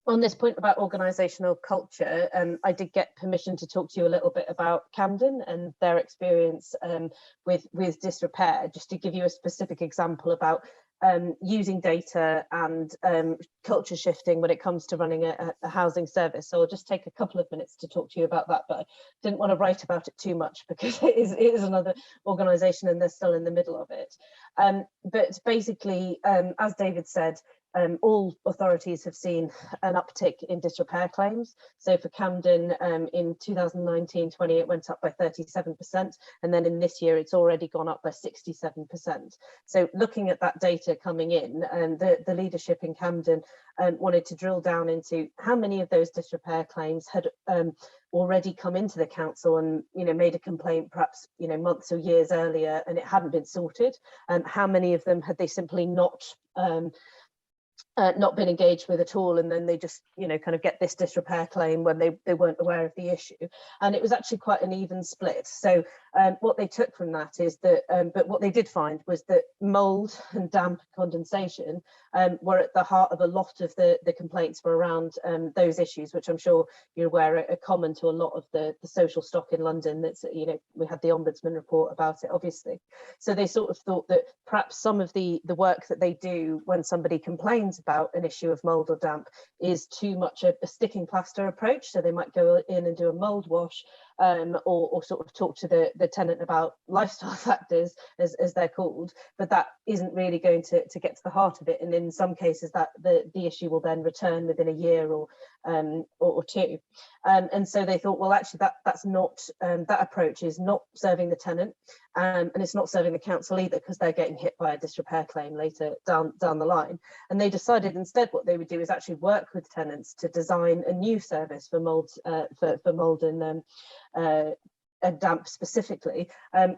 On this point about organisational culture, I did get permission to talk to you a little bit about Camden and their experience with disrepair, just to give you a specific example about using data and culture shifting when it comes to running a housing service. So I'll just take a couple of minutes to talk to you about that, but I didn't want to write about it too much because it is another organisation and they're still in the middle of it. But basically, as David said, all authorities have seen an uptick in disrepair claims. So for Camden, in 2019-20, it went up by 37%, and then in this year it's already gone up by 67%. So looking at that data coming in, the leadership in Camden wanted to drill down into how many of those disrepair claims had already come into the council and made a complaint perhaps months or years earlier and it hadn't been sorted, and how many of them had they simply not been engaged with at all, and then they just kind of get this disrepair claim when they weren't aware of the issue. And it was actually quite an even split. So what they took from that is that, but what they did find was that mould and damp condensation were at the heart of a lot of the complaints were around those issues, which I'm sure you're aware are common to a lot of the social stock in London. That's, we had the Ombudsman report about it, obviously. So they sort of thought that perhaps some of the work that they do when somebody complains about an issue of mould or damp is too much a sticking plaster approach. So they might go in and do a mould wash, or sort of talk to the tenant about lifestyle factors, as they're called, but that isn't really going to get to the heart of it. And in some cases that the issue will then return within a year or two. And so they thought, well, actually that's not, that approach is not serving the tenant, and it's not serving the council either, because they're getting hit by a disrepair claim later down the line. And they decided instead what they would do is actually work with tenants to design a new service for mould, for mould and damp specifically,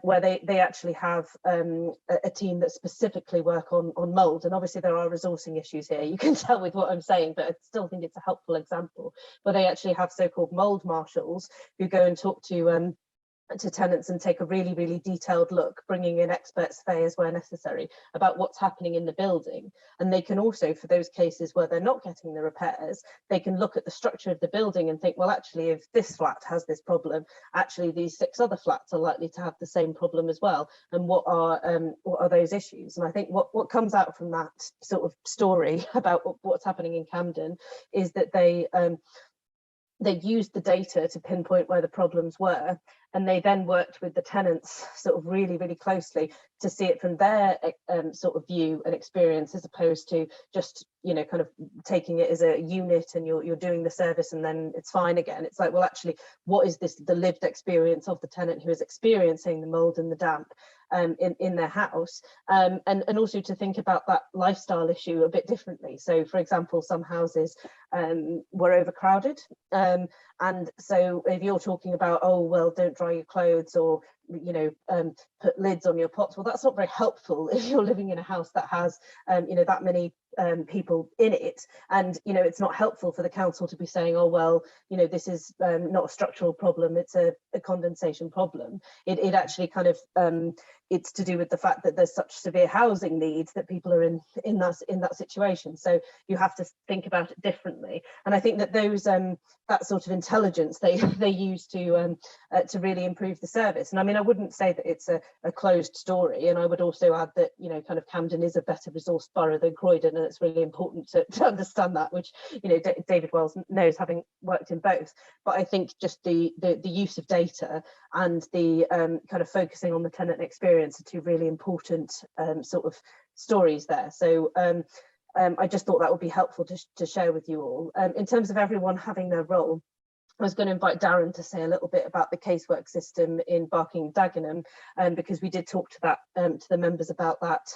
where they actually have a team that specifically work on mould. And obviously there are resourcing issues here, you can tell with what I'm saying, but I still think it's a helpful example, where they actually have so-called mould marshals who go and talk to tenants and take a really, really detailed look, bringing in expert surveyors where necessary about what's happening in the building. And they can also, for those cases where they're not getting the repairs, they can look at the structure of the building and think, well, actually, if this flat has this problem, actually these 6 other flats are likely to have the same problem as well. And what are those issues? And I think what comes out from that sort of story about what's happening in Camden is that they used the data to pinpoint where the problems were, and they then worked with the tenants sort of really, really closely to see it from their sort of view and experience, as opposed to just, kind of taking it as a unit and you're doing the service and then it's fine again. It's like, well, actually, what is the lived experience of the tenant who is experiencing the mould and the damp in their house, and also to think about that lifestyle issue a bit differently. So, for example, some houses were overcrowded, and so if you're talking about, oh well, don't dry your clothes, or you know, put lids on your pots. Well, that's not very helpful if you're living in a house that has, you know, that many people in it. And, you know, it's not helpful for the council to be saying, oh, well, you know, this is not a structural problem, it's a condensation problem. It actually kind of, it's to do with the fact that there's such severe housing needs that people are in that situation. So you have to think about it differently. And I think that those that sort of intelligence they use to really improve the service. And I mean, I wouldn't say that it's a closed story. And I would also add that, you know, kind of Camden is a better resourced borough than Croydon, and it's really important to understand that, which, you know, David Wells knows, having worked in both. But I think just the use of data and the kind of focusing on the tenant experience are two really important sort of stories there. So I just thought that would be helpful to share with you all. In terms of everyone having their role, I was going to invite Darren to say a little bit about the casework system in Barking Dagenham, because we did talk to that to the members about that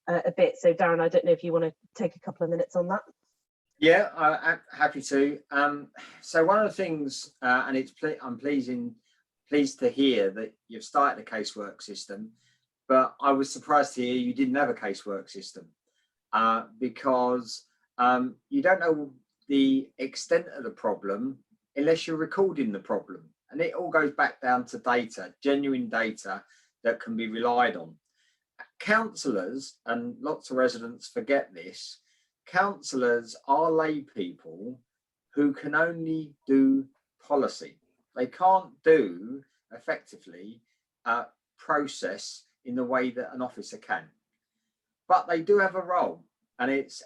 a bit. So Darren, I don't know if you want to take a couple of minutes on that. Yeah, I'm happy to. So one of the things, and I'm pleased to hear that you've started a casework system, but I was surprised to hear you didn't have a casework system, because you don't know the extent of the problem unless you're recording the problem. And it all goes back down to data, genuine data that can be relied on. Councillors, and lots of residents forget this, councillors are lay people who can only do policy. They can't do effectively process in the way that an officer can, but they do have a role, and it's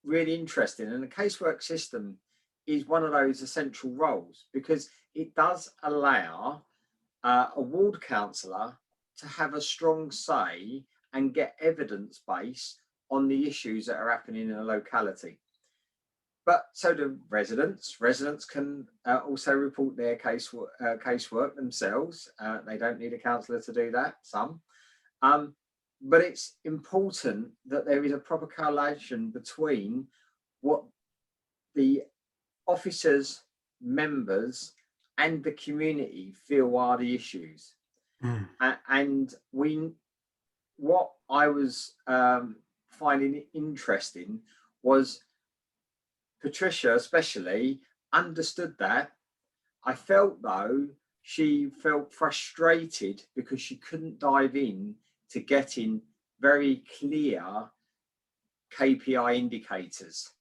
really interesting. And the casework system is one of those essential roles, because it does allow a ward councillor to have a strong say and get evidence base on the issues that are happening in a locality. But so do residents. Residents can also report their casework themselves. They don't need a councillor to do that, some. But it's important that there is a proper correlation between what the officers, members, and the community feel are the issues. And what I was finding interesting was Patricia especially understood that. I felt though she felt frustrated because she couldn't dive in to getting very clear KPI indicators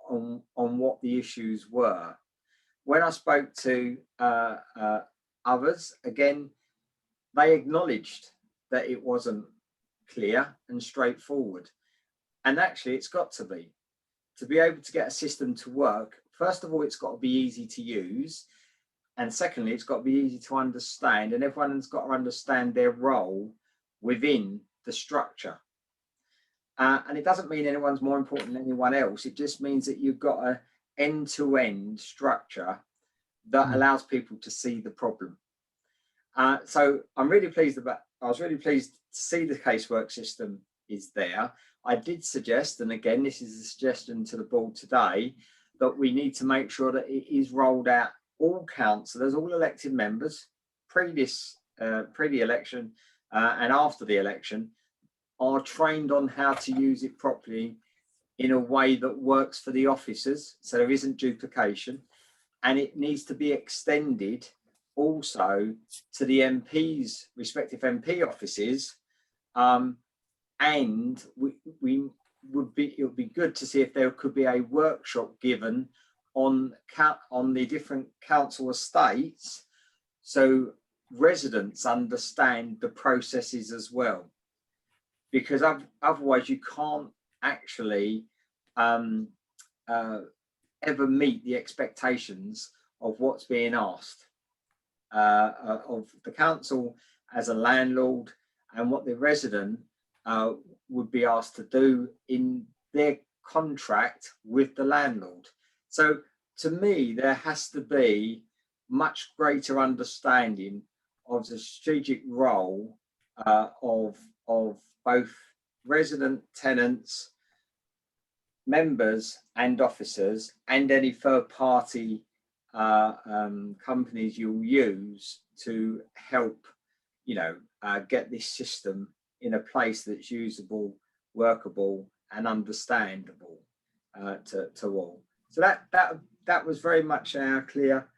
on what the issues were. When I spoke to others, again, they acknowledged that it wasn't clear and straightforward. And actually it's got to be able to get a system to work. First of all, it's got to be easy to use. And secondly, it's got to be easy to understand, and everyone's got to understand their role within the structure. And it doesn't mean anyone's more important than anyone else. It just means that you've got an end-to-end structure that allows people to see the problem. So I was really pleased to see the casework system is there. I did suggest, and again, this is a suggestion to the board today, that we need to make sure that it is rolled out. All councillors, all elected members, pre the election and after the election, are trained on how to use it properly in a way that works for the officers, so there isn't duplication. And it needs to be extended also to the MPs, respective MP offices. And it would be good to see if there could be a workshop given on the different council estates, so residents understand the processes as well, because otherwise you can't actually ever meet the expectations of what's being asked of the council as a landlord, and what the resident would be asked to do in their contract with the landlord. So to me, there has to be much greater understanding of the strategic role of both resident, tenants, members and officers, and any third party companies you'll use to help you know, get this system in a place that's usable, workable, and understandable to all. So that was very much our clear.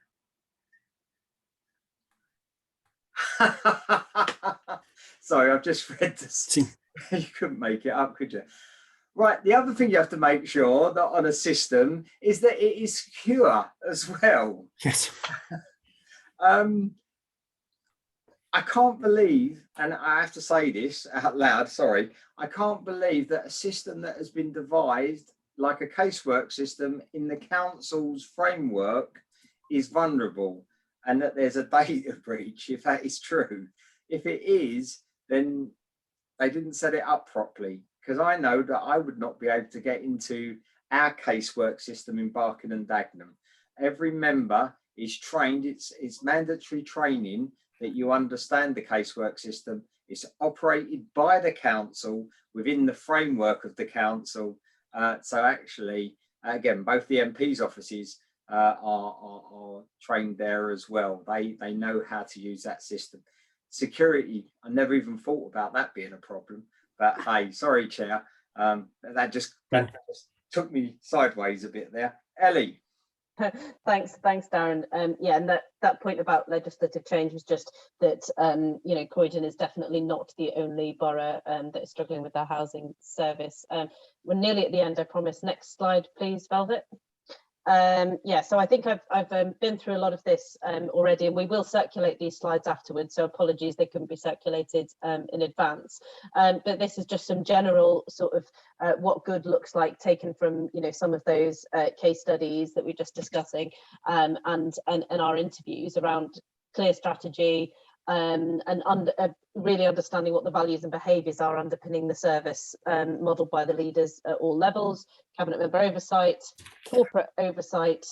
Sorry, I've just read this. You couldn't make it up, could you? Right. The other thing you have to make sure that on a system is that it is secure as well. Yes. I can't believe, and I have to say this out loud, sorry, I can't believe that a system that has been devised like a casework system in the council's framework is vulnerable, and that there's a data breach, if that is true. If it is, then they didn't set it up properly, because I know that I would not be able to get into our casework system in Barking and Dagenham. Every member is trained, it's mandatory training that you understand the casework system. It's operated by the council within the framework of the council. So actually, again, both the MP's offices are trained there as well. They know how to use that system. Security, I never even thought about that being a problem. But hey, sorry, Chair, that just took me sideways a bit there. Ellie. Thanks, Darren. Yeah, and that point about legislative change was just that you know, Croydon is definitely not the only borough that is struggling with their housing service. We're nearly at the end, I promise. Next slide, please, Velvet. Yeah, so I think I've been through a lot of this already, and we will circulate these slides afterwards, so apologies they couldn't be circulated in advance, but this is just some general sort of what good looks like, taken from, you know, some of those case studies that we're just discussing, and our interviews around clear strategy, and really understanding what the values and behaviours are underpinning the service, modelled by the leaders at all levels, cabinet member oversight, corporate oversight,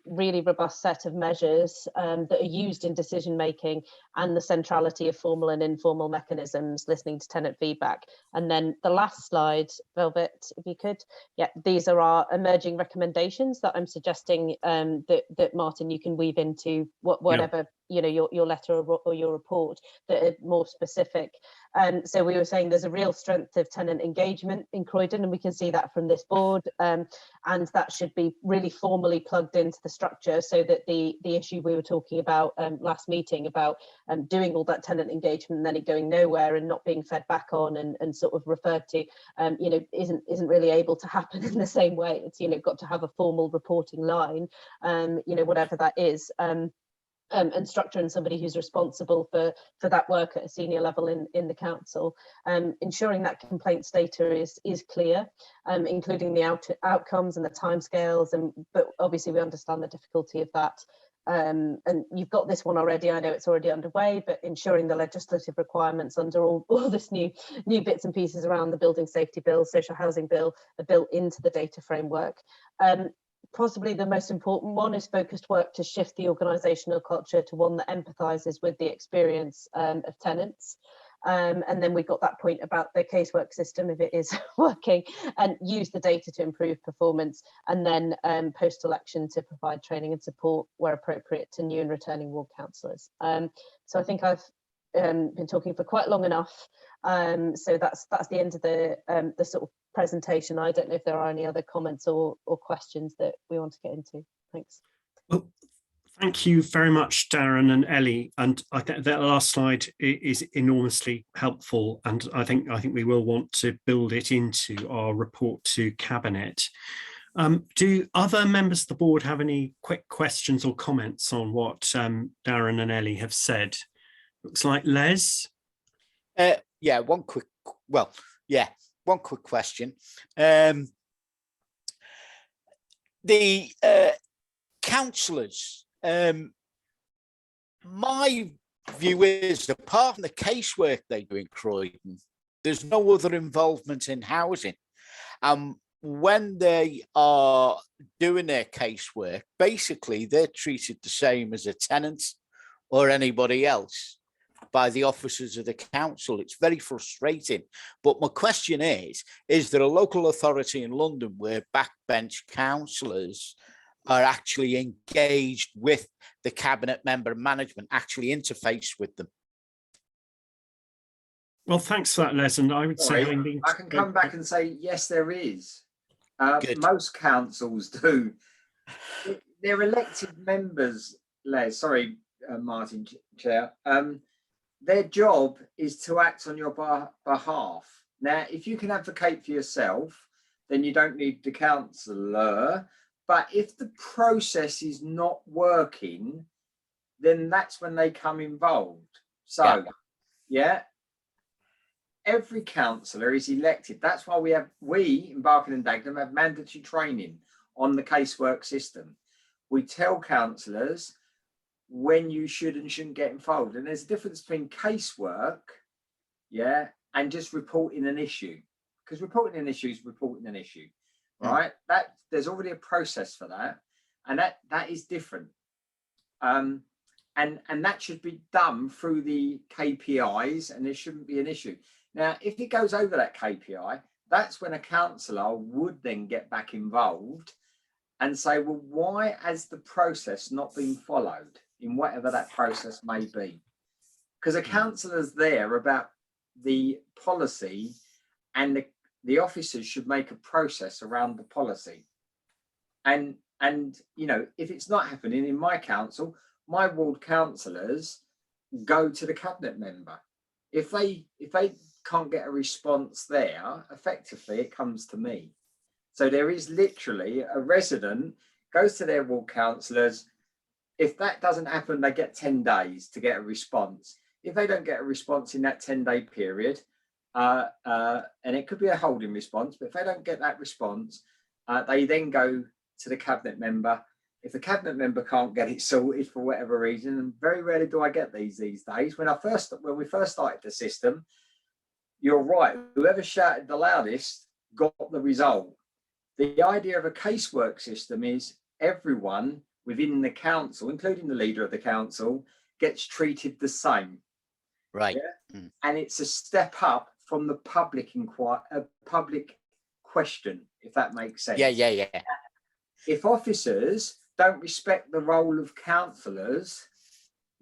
really robust set of measures that are used in decision making, and the centrality of formal and informal mechanisms, listening to tenant feedback. And then the last slide, Velvet, if you could. Yeah, these are our emerging recommendations that I'm suggesting that Martin, you can weave into whatever, you know, your letter or your report that are more specific. So we were saying there's a real strength of tenant engagement in Croydon, and we can see that from this board, and that should be really formally plugged into the structure, so that the issue we were talking about last meeting about doing all that tenant engagement and then it going nowhere and not being fed back on and sort of referred to, you know, isn't really able to happen in the same way. It's, you know, got to have a formal reporting line, you know, whatever that is. And structure, and somebody who's responsible for that work at a senior level in the council, ensuring that complaints data is clear, including the outcomes and the timescales, but obviously we understand the difficulty of that. And you've got this one already, I know it's already underway, but ensuring the legislative requirements under all this new bits and pieces around the building safety bill, social housing bill, are built into the data framework. Possibly the most important one is focused work to shift the organisational culture to one that empathises with the experience of tenants. And then we've got that point about the casework system, if it is working, and use the data to improve performance, and then post-election to provide training and support where appropriate to new and returning ward councillors. So I think I've been talking for quite long enough. So that's the end of the sort of presentation. I don't know if there are any other comments or questions that we want to get into. Thanks. Well, thank you very much, Darren and Ellie. And I think that last slide is enormously helpful, and I think we will want to build it into our report to Cabinet. Do other members of the board have any quick questions or comments on what Darren and Ellie have said? Looks like Les. Yeah, one quick question. The councillors, my view is, apart from the casework they do in Croydon, there's no other involvement in housing. When they are doing their casework, basically they're treated the same as a tenant or anybody else by the officers of the council. It's very frustrating. But my question is there a local authority in London where backbench councillors are actually engaged with the cabinet member management, actually interface with them? Well, thanks for that, Les. And I would say, Sorry, I can come back and say, yes, there is. Good. Most councils do. They're elected members, Les. Sorry, Martin, Chair. Their job is to act on your behalf. Now, if you can advocate for yourself, then you don't need the councillor. But if the process is not working, then that's when they come involved. So, yeah, every councillor is elected. That's why we in Barking and Dagenham have mandatory training on the casework system. We tell councillors when you should and shouldn't get involved. And there's a difference between casework, yeah, and just reporting an issue. Because reporting an issue is reporting an issue, right? That there's already a process for that, and that is different. And that should be done through the KPIs, and there shouldn't be an issue. Now, if it goes over that KPI, that's when a councillor would then get back involved and say, well, why has the process not been followed in whatever that process may be? Because a councillor's there about the policy, and the officers should make a process around the policy. And you know, if it's not happening in my council, my ward councillors go to the cabinet member. If they can't get a response there, effectively it comes to me. So there is literally a resident goes to their ward councillors. If that doesn't happen, they get 10 days to get a response. If they don't get a response in that 10-day period, and it could be a holding response, but if they don't get that response, they then go to the cabinet member. If the cabinet member can't get it sorted for whatever reason, and very rarely do I get these days. When we first started the system, you're right, whoever shouted the loudest got the result. The idea of a casework system is everyone within the council, including the leader of the council, gets treated the same. Right. Yeah? And it's a step up from the public public question, if that makes sense. Yeah. If officers don't respect the role of councillors,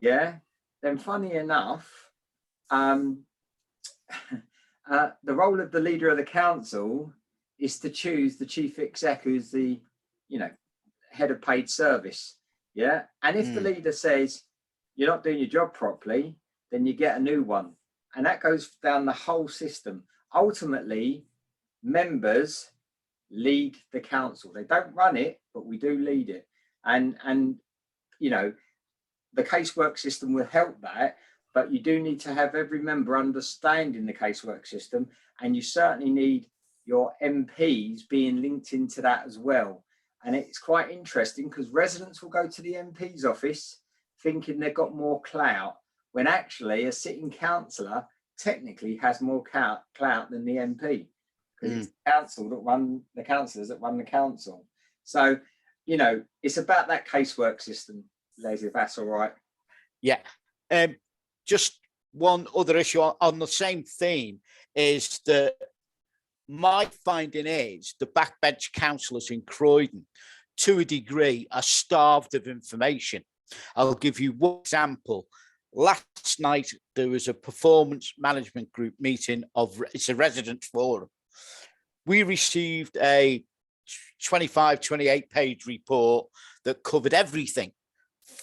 yeah, then funny enough, the role of the leader of the council is to choose the chief exec, who's the, you know, head of paid service. Yeah. And if the leader says you're not doing your job properly, then you get a new one. And that goes down the whole system. Ultimately, members lead the council. They don't run it, but we do lead it. And you know, the casework system will help that, but you do need to have every member understanding the casework system, and you certainly need your MPs being linked into that as well. And it's quite interesting because residents will go to the MP's office thinking they've got more clout, when actually a sitting councillor technically has more clout than the MP, because it's the council that run the councillors that run the council. So, you know, it's about that casework system, Les, if that's all right. Yeah. Just one other issue on the same theme is that my finding is the backbench councillors in Croydon, to a degree, are starved of information. I'll give you one example. Last night, there was a performance management group meeting it's a resident forum. We received a 28 page report that covered everything: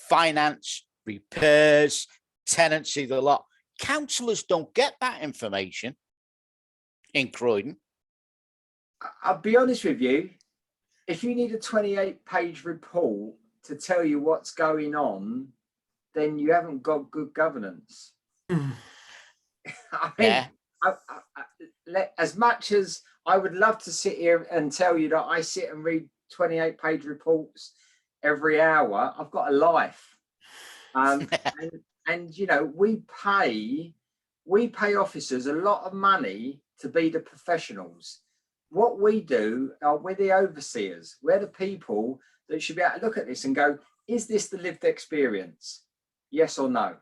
finance, repairs, tenancy, the lot. Councillors don't get that information in Croydon. I'll be honest with you, if you need a 28 page report to tell you what's going on, then you haven't got good governance. I mean, as much as I would love to sit here and tell you that I sit and read 28 page reports every hour, I've got a life. And you know, we pay officers a lot of money to be the professionals. What we do, we're the overseers. We're the people that should be able to look at this and go, is this the lived experience? Yes or no?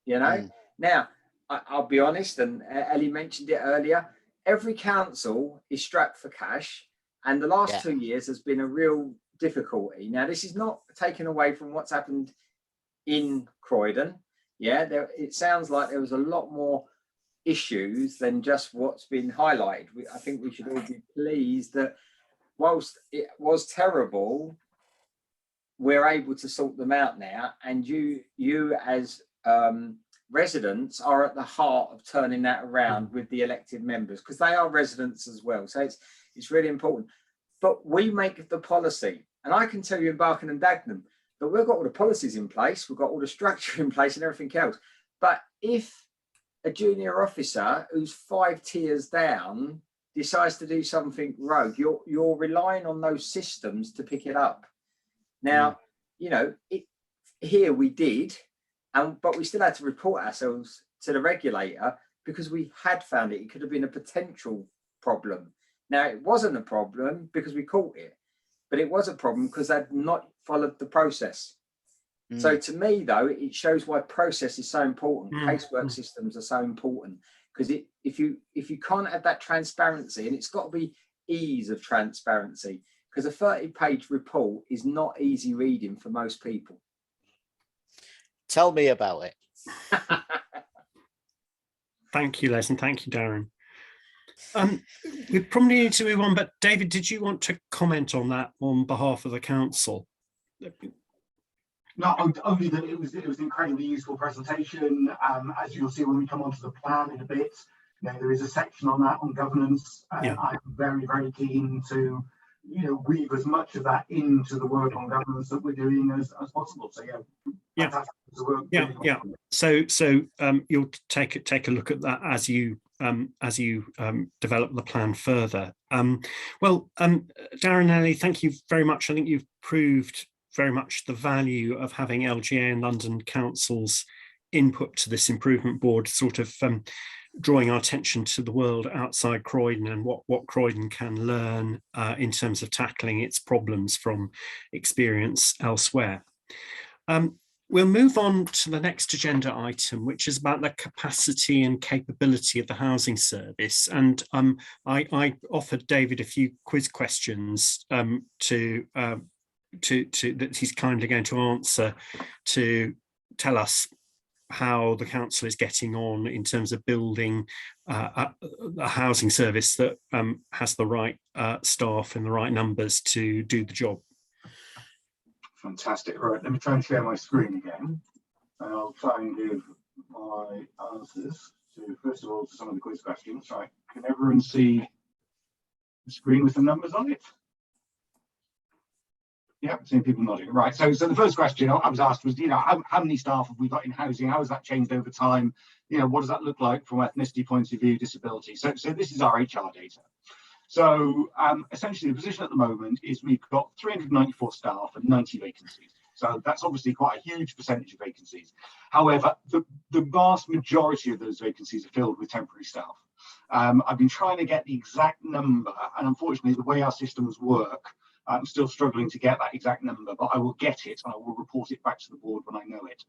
You know? Now, I'll be honest, and Ellie mentioned it earlier, every council is strapped for cash, and the last 2 years has been a real difficulty. Now, this is not taken away from what's happened in Croydon. Yeah, it sounds like there was a lot more issues than just what's been highlighted. I think we should all be pleased that whilst it was terrible, we're able to sort them out now, and you as residents are at the heart of turning that around with the elected members, because they are residents as well. So it's really important. But we make the policy, and I can tell you in Barking and Dagenham that we've got all the policies in place, we've got all the structure in place and everything else. But if a junior officer who's 5 tiers down decides to do something rogue, you're relying on those systems to pick it up. Now, you know, here we did, but we still had to report ourselves to the regulator because we had found it. It could have been a potential problem. Now, it wasn't a problem because we caught it, but it was a problem because they'd not followed the process. So to me, though, it shows why process is so important. Casework systems are so important, because if you can't have that transparency, and it's got to be ease of transparency, because a 30-page report is not easy reading for most people. Tell me about it. Thank you, Les, and thank you, Darren. We probably need to move on, but David, did you want to comment on that on behalf of the council? No, only that it was an incredibly useful presentation. As you'll see when we come onto the plan in a bit, you know, there is a section on that on governance. I'm very, very keen to, you know, weave as much of that into the work on governance that we're doing as possible. So So you'll take a look at that as you develop the plan further. Darren and Ellie, thank you very much. I think you've proved very much the value of having LGA and London Council's input to this improvement board, sort of drawing our attention to the world outside Croydon and what Croydon can learn in terms of tackling its problems from experience elsewhere. We'll move on to the next agenda item, which is about the capacity and capability of the housing service. And I offered David a few quiz questions that he's kindly going to answer to tell us how the council is getting on in terms of building a housing service that has the right staff and the right numbers to do the job. Fantastic. Right, let me try and share my screen again, and I'll try and give my answers to, first of all, to some of the quiz questions. Right, can everyone see the screen with the numbers on it? Yeah, seeing people nodding. Right, so the first question I was asked was, you know, how many staff have we got in housing? How has that changed over time? You know, what does that look like from ethnicity point of view, disability? So this is our HR data. So essentially the position at the moment is we've got 394 staff and 90 vacancies. So that's obviously quite a huge percentage of vacancies. However, the vast majority of those vacancies are filled with temporary staff. I've been trying to get the exact number, and unfortunately the way our systems work, I'm still struggling to get that exact number, but I will get it and I will report it back to the board when I know it.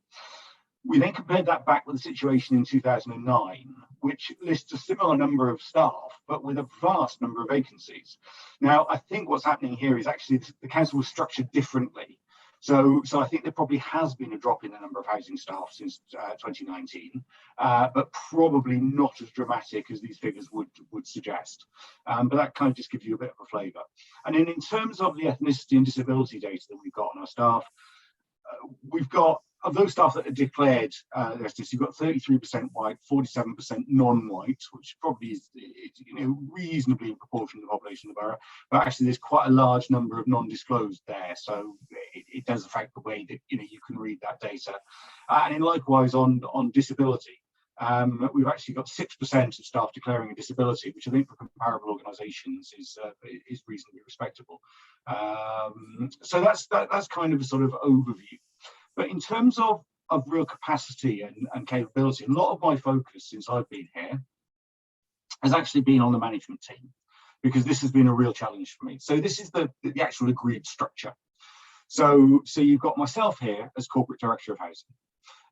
We then compared that back with the situation in 2009, which lists a similar number of staff, but with a vast number of vacancies. Now, I think what's happening here is actually the council was structured differently. So I think there probably has been a drop in the number of housing staff since 2019, but probably not as dramatic as these figures would suggest. But that kind of just gives you a bit of a flavour. And then in terms of the ethnicity and disability data that we've got on our staff, we've got, of those staff that are declared ethnicity, you've got 33% white, 47% non-white, which probably is, you know, reasonably in proportion to the population of the borough. But actually, there's quite a large number of non-disclosed there, so it does affect the way that, you know, you can read that data. And then likewise on disability, we've actually got 6% of staff declaring a disability, which I think for comparable organisations is reasonably respectable. So that's kind of a sort of overview. But in terms of real capacity and capability, a lot of my focus since I've been here has actually been on the management team, because this has been a real challenge for me. So this is the actual agreed structure. So you've got myself here as Corporate Director of Housing,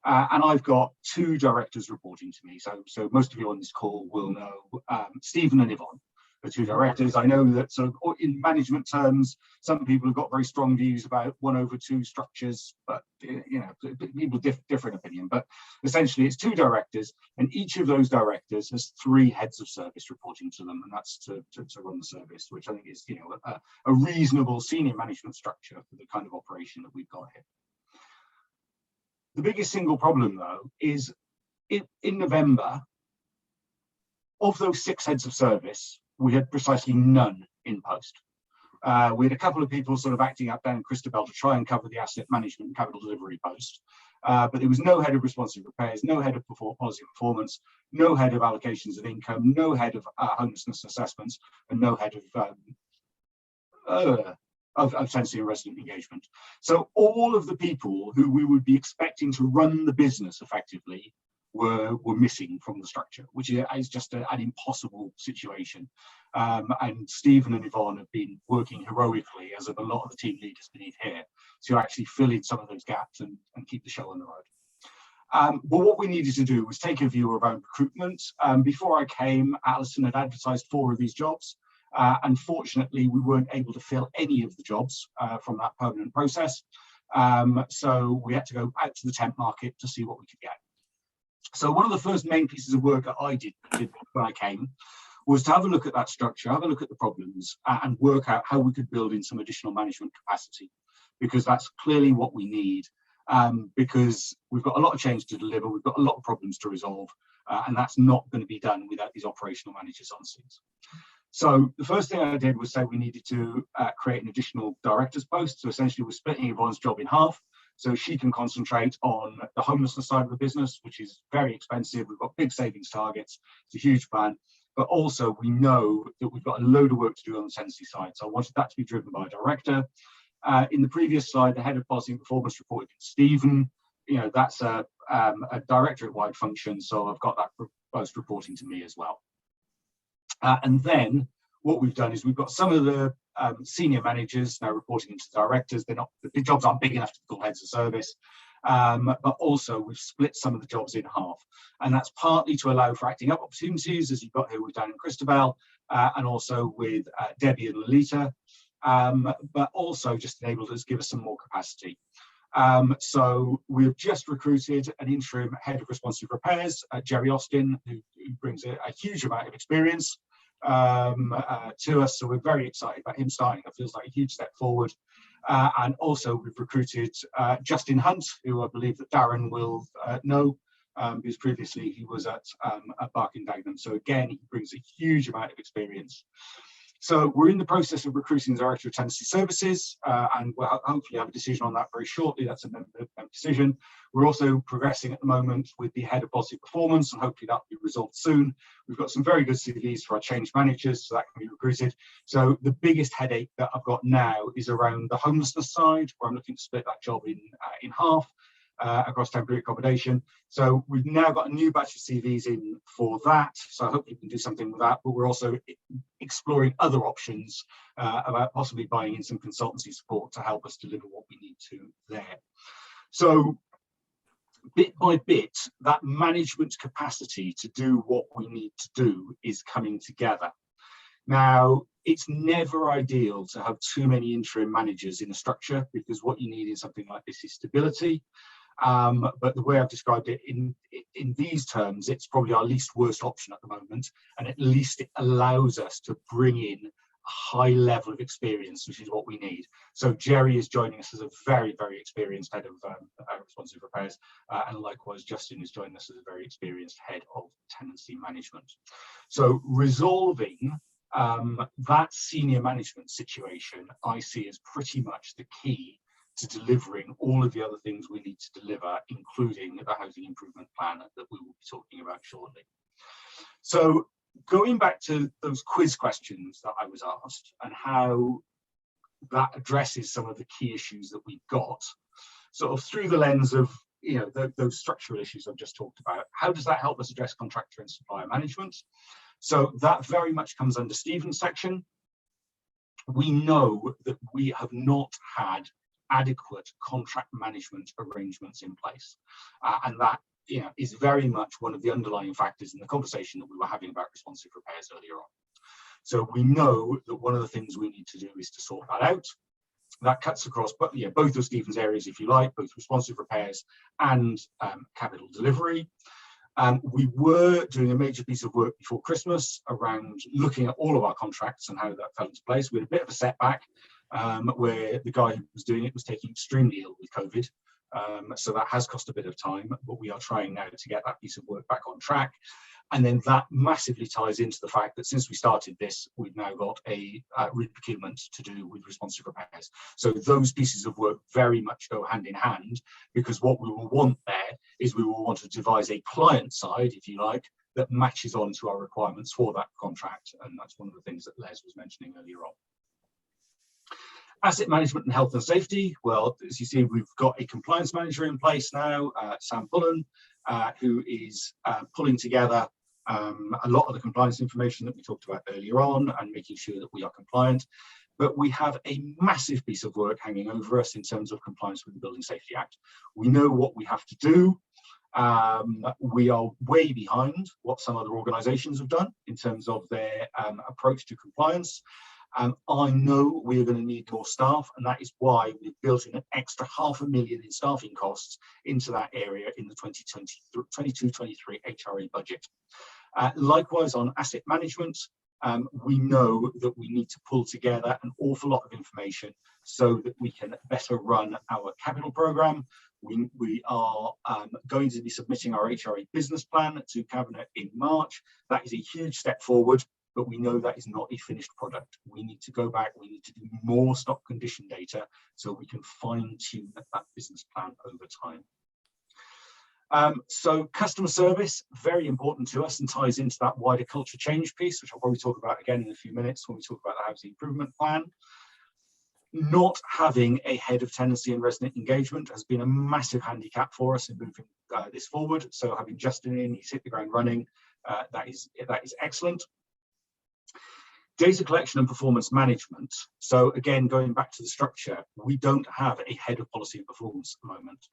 and I've got 2 directors reporting to me. So most of you on this call will know Stephen and Yvonne, for two directors. I know that sort of in management terms, some people have got very strong views about 1/2 structures, but you know, people different opinion. But essentially, it's two directors, and each of those directors has 3 heads of service reporting to them, and that's to run the service, which I think is, you know, a reasonable senior management structure for the kind of operation that we've got here. The biggest single problem, though, is in November, of those 6 heads of service, we had precisely none in post. We had a couple of people sort of acting up down in Christabel to try and cover the asset management and capital delivery post, but there was no head of responsive repairs, no head of policy performance, no head of allocations of income, no head of homelessness assessments, and no head of tenancy and resident engagement. So all of the people who we would be expecting to run the business effectively were missing from the structure, which is just an impossible situation. And Stephen and Yvonne have been working heroically, as have a lot of the team leaders beneath here, to actually fill in some of those gaps and keep the show on the road. But what we needed to do was take a view around recruitment. Before I came, Alison had advertised 4 of these jobs. Unfortunately, we weren't able to fill any of the jobs from that permanent process. So we had to go out to the temp market to see what we could get. So one of the first main pieces of work that I did when I came was to have a look at that structure, have a look at the problems, and work out how we could build in some additional management capacity, because that's clearly what we need, because we've got a lot of change to deliver, we've got a lot of problems to resolve, and that's not going to be done without these operational managers on scenes. So the first thing I did was say we needed to create an additional director's post. So essentially we're splitting Yvonne's job in half, so she can concentrate on the homelessness side of the business, which is very expensive. We've got big savings targets. It's a huge plan. But also we know that we've got a load of work to do on the tenancy side. So I wanted that to be driven by a director. In the previous slide, the head of policy and performance reported to Stephen. You know, that's a directorate-wide function. So I've got that post reporting to me as well. And then what we've done is we've got some of the senior managers now reporting into directors. They're not, the jobs aren't big enough to be called heads of service, but also we've split some of the jobs in half, and that's partly to allow for acting up opportunities, as you've got here with Dan and Christabel, and also with Debbie and Lolita, but also just enabled us, give us some more capacity. So we've just recruited an interim head of responsive repairs, Jerry Austin, who brings a huge amount of experience to us. So we're very excited about him starting. It feels like a huge step forward. And also we've recruited Justin Hunt, who I believe that Darren will know, because previously he was at Barking Dagenham. So again, he brings a huge amount of experience. So we're in the process of recruiting the Director of Tenancy Services, and we'll hopefully have a decision on that very shortly. That's a decision. We're also progressing at the moment with the Head of Policy Performance, and hopefully that will be resolved soon. We've got some very good CVs for our change managers, so that can be recruited. So the biggest headache that I've got now is around the homelessness side, where I'm looking to split that job in half. Across temporary accommodation. So we've now got a new batch of CVs in for that. So hopefully we can do something with that, but we're also exploring other options about possibly buying in some consultancy support to help us deliver what we need to there. So bit by bit, that management capacity to do what we need to do is coming together. Now, it's never ideal to have too many interim managers in a structure, because what you need in something like this is stability. But the way I've described it in these terms, it's probably our least worst option at the moment, and at least it allows us to bring in a high level of experience, which is what we need. So Jerry is joining us as a very, very experienced head of responsive repairs, and likewise Justin is joining us as a very experienced head of tenancy management. So resolving that senior management situation, I see as pretty much the key to delivering all of the other things we need to deliver, including the housing improvement plan that we will be talking about shortly. So going back to those quiz questions that I was asked and how that addresses some of the key issues that we've got, sort of through the lens of, you know, those structural issues I've just talked about, how does that help us address contractor and supplier management? So that very much comes under Stephen's section. We know that we have not had adequate contract management arrangements in place, and that, you know, is very much one of the underlying factors in the conversation that we were having about responsive repairs earlier on. So we know that one of the things we need to do is to sort that out. That cuts across, but yeah, both of Stephen's areas, if you like, both responsive repairs and capital delivery. We were doing a major piece of work before Christmas around looking at all of our contracts and how that fell into place. We had a bit of a setback where the guy who was doing it was taking extremely ill with COVID. So that has cost a bit of time, but we are trying now to get that piece of work back on track. And then that massively ties into the fact that since we started this, we've now got a re-procurement to do with responsive repairs. So those pieces of work very much go hand in hand, because what we will want there is we will want to devise a client side, if you like, that matches on to our requirements for that contract. And that's one of the things that Les was mentioning earlier on. Asset management and health and safety. Well, as you see, we've got a compliance manager in place now, Sam Pullen, who is pulling together a lot of the compliance information that we talked about earlier on and making sure that we are compliant. But we have a massive piece of work hanging over us in terms of compliance with the Building Safety Act. We know what we have to do. We are way behind what some other organisations have done in terms of their approach to compliance. I know we are going to need more staff, and that is why we've built in an extra £500,000 in staffing costs into that area in the 22-23 HRA budget. Likewise, on asset management, we know that we need to pull together an awful lot of information so that we can better run our capital programme. We are going to be submitting our HRA business plan to Cabinet in March. That is a huge step forward, but we know that is not a finished product. We need to go back, we need to do more stock condition data so we can fine tune that business plan over time. So customer service, very important to us and ties into that wider culture change piece, which I'll probably talk about again in a few minutes when we talk about the housing improvement plan. Not having a head of tenancy and resident engagement has been a massive handicap for us in moving this forward. So having Justin in, he's hit the ground running. That is excellent. Data collection and performance management. So again, going back to the structure, we don't have a head of policy and performance at the moment.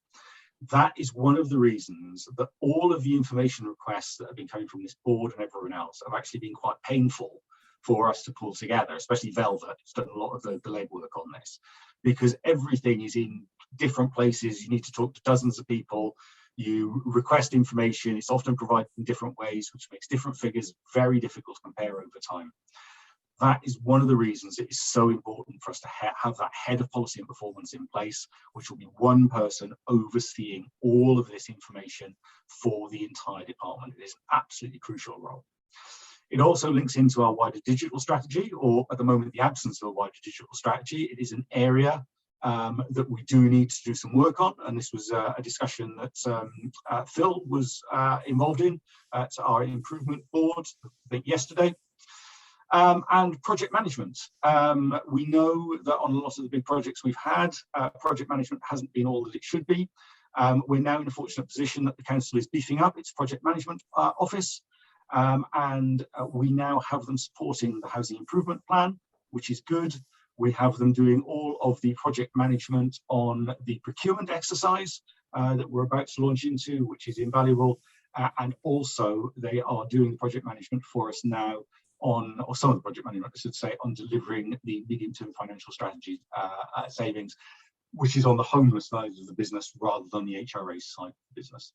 That is one of the reasons that all of the information requests that have been coming from this board and everyone else have actually been quite painful for us to pull together, especially Velvet, who's done a lot of the legwork on this, because everything is in different places. You need to talk to dozens of people. You request information, it's often provided in different ways, which makes different figures very difficult to compare over time. That is one of the reasons it is so important for us to have that head of policy and performance in place, which will be one person overseeing all of this information for the entire department. It is an absolutely crucial role. It also links into our wider digital strategy, or at the moment, the absence of a wider digital strategy. It is an area that we do need to do some work on, and this was a discussion that Phil was involved in at our improvement board, I think yesterday. And project management. We know that on a lot of the big projects we've had, project management hasn't been all that it should be. We're now in a fortunate position that the council is beefing up its project management office, and we now have them supporting the housing improvement plan, which is good. We have them doing all of the project management on the procurement exercise that we're about to launch into, which is invaluable. And also they are doing project management for us now on, or some of the project management, I should say, on delivering the medium-term financial strategy savings, which is on the homeless side of the business rather than the HRA side of the business.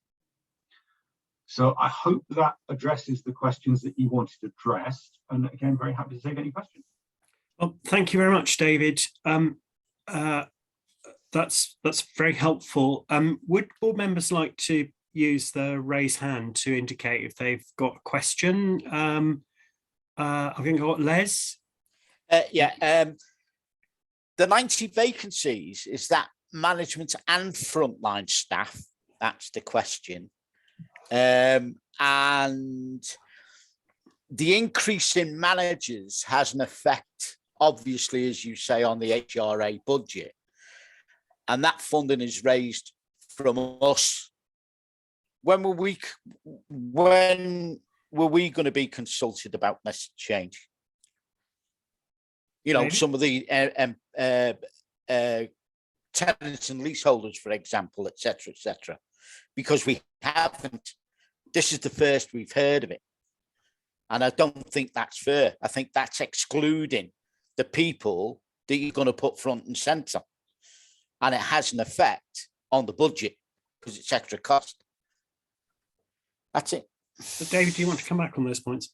So I hope that addresses the questions that you wanted addressed. And again, very happy to take any questions. Well, thank you very much, David. That's very helpful. Would board members like to use the raise hand to indicate if they've got a question? I think I've got Les. The 90 vacancies, is that management and frontline staff? That's the question. And the increase in managers has an effect, obviously, as you say, on the HRA budget. And that funding is raised from us. When were we going to be consulted about this change? You know, some of the tenants and leaseholders, for example, et cetera, because we haven't. This is the first we've heard of it. And I don't think that's fair. I think that's excluding the people that you're going to put front and centre. And it has an effect on the budget because it's extra cost. That's it. So David, do you want to come back on those points?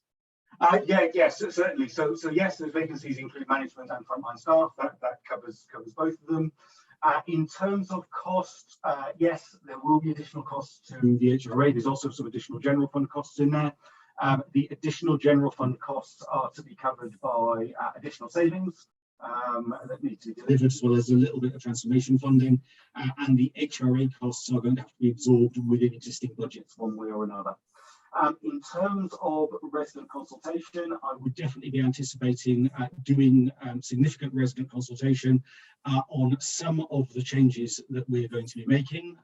Yes, certainly. So yes, those vacancies include management and frontline staff. That covers both of them. In terms of cost, yes, there will be additional costs to the HRA. There's also some additional general fund costs in there. The additional general fund costs are to be covered by additional savings that need to be delivered, as well as a little bit of transformation funding. And the HRA costs are going to have to be absorbed within existing budgets one way or another. In terms of resident consultation, I would definitely be anticipating doing significant resident consultation on some of the changes that we're going to be making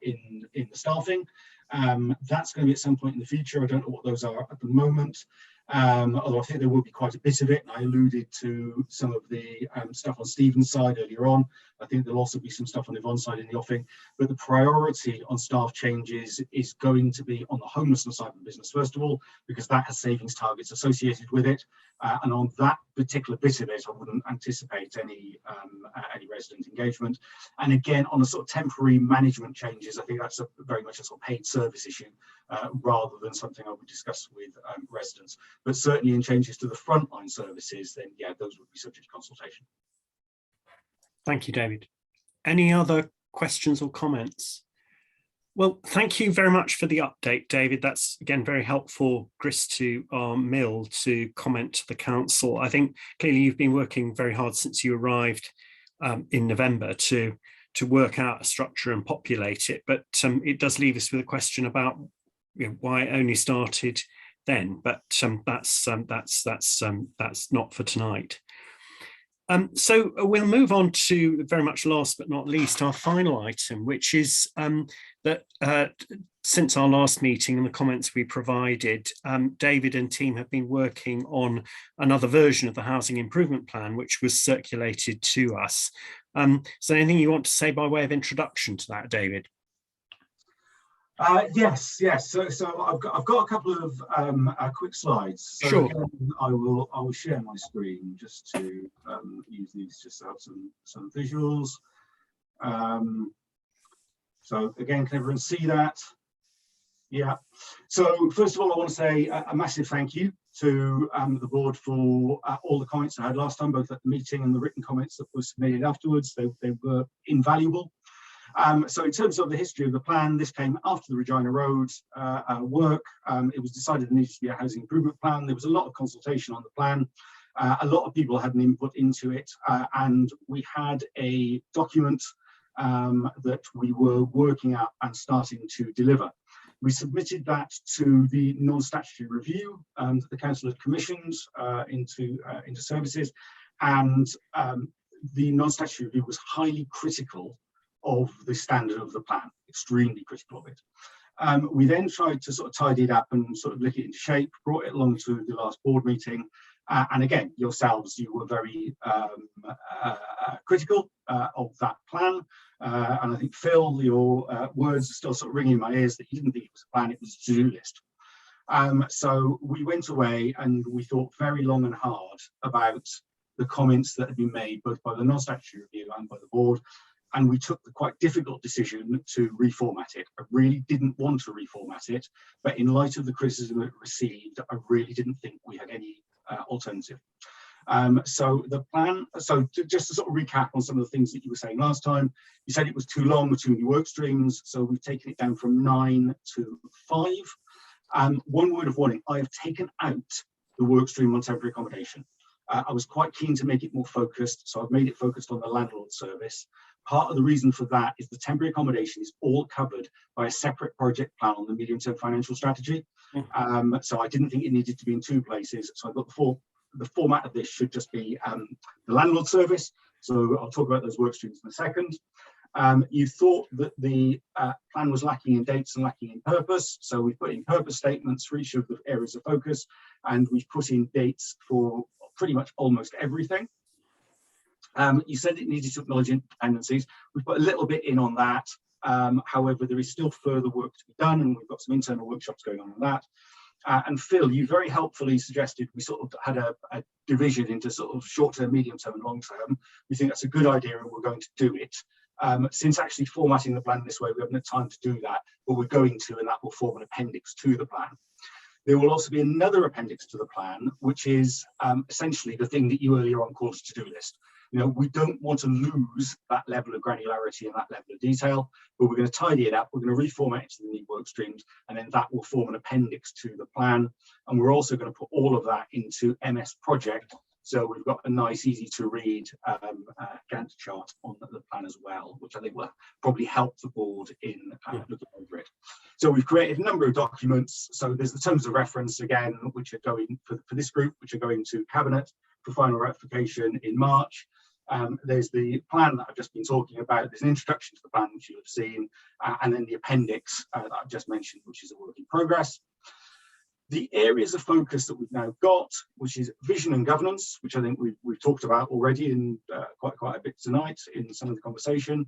in the staffing. That's going to be at some point in the future. I don't know what those are at the moment. Although I think there will be quite a bit of it. I alluded to some of the stuff on Stephen's side earlier on. I think there'll also be some stuff on Yvonne's side in the offing. But the priority on staff changes is going to be on the homelessness side of the business, first of all, because that has savings targets associated with it. And on that particular bit of it, I wouldn't anticipate any resident engagement. And again, on the sort of temporary management changes, I think that's very much a sort of paid service issue rather than something I would discuss with residents. But certainly in changes to the frontline services, then yeah, those would be subject to consultation. Thank you, David. Any other questions or comments? Well, thank you very much for the update, David. That's, again, very helpful, grist to our mill to comment to the council. I think clearly you've been working very hard since you arrived in November to work out a structure and populate it. But it does leave us with a question about why it only started then. But that's not for tonight. So we'll move on to, very much last but not least, our final item, which is that since our last meeting and the comments we provided, David and team have been working on another version of the Housing Improvement Plan, which was circulated to us. So anything you want to say by way of introduction to that, David? Yes. So I've got a couple of quick slides. So sure. Again, I will share my screen just to use these just to have some visuals. So again, can everyone see that? Yeah. So first of all, I want to say a massive thank you to the board for all the comments I had last time, both at the meeting and the written comments that were submitted afterwards. They were invaluable. So in terms of the history of the plan, this came after the Regina Road work. It was decided there needed to be a housing improvement plan. There was a lot of consultation on the plan. A lot of people had an input into it, and we had a document that we were working at and starting to deliver. We submitted that to the non-statutory review that the council had commissioned into services, and the non-statutory review was highly critical of the standard of the plan, extremely critical of it. We then tried to sort of tidy it up and sort of lick it into shape, brought it along to the last board meeting. And again, yourselves, you were very critical of that plan. And I think, Phil, your words are still sort of ringing in my ears that you didn't think it was a plan, it was a to-do list. So we went away and we thought very long and hard about the comments that had been made, both by the non-statutory review and by the board. And we took the quite difficult decision to reformat it. I really didn't want to reformat it, but in light of the criticism it received, I really didn't think we had any alternative. So the plan, just to sort of recap on some of the things that you were saying last time, you said it was too long with too many work streams, so we've taken it down from 9 to 5. One word of warning, I have taken out the work stream on temporary accommodation. I was quite keen to make it more focused, so I've made it focused on the landlord service. Part of the reason for that is the temporary accommodation is all covered by a separate project plan on the medium-term financial strategy. So I didn't think it needed to be in two places. So I got the format of this should just be the landlord service. So I'll talk about those work streams in a second. You thought that the plan was lacking in dates and lacking in purpose. So we put in purpose statements for each of the areas of focus, and we've put in dates for pretty much almost everything. You said it needed to acknowledge dependencies. We've put a little bit in on that. However, there is still further work to be done, and we've got some internal workshops going on that. And Phil, you very helpfully suggested we sort of had a division into sort of short-term, medium-term and long-term. We think that's a good idea and we're going to do it. Since actually formatting the plan this way, we haven't had time to do that, but we're going to, and that will form an appendix to the plan. There will also be another appendix to the plan, which is essentially the thing that you earlier on called a to-do list. You know, we don't want to lose that level of granularity and that level of detail, but we're going to tidy it up. We're going to reformat it to the new work streams, and then that will form an appendix to the plan. And we're also going to put all of that into MS Project. So we've got a nice, easy to read Gantt chart on the plan as well, which I think will probably help the board in looking over it. So we've created a number of documents. So there's the terms of reference again, which are going for this group, which are going to Cabinet for final ratification in March. There's the plan that I've just been talking about. There's an introduction to the plan, which you'll have seen, and then the appendix that I've just mentioned, which is a work in progress. The areas of focus that we've now got, which is vision and governance, which I think we've talked about already in quite a bit tonight in some of the conversation.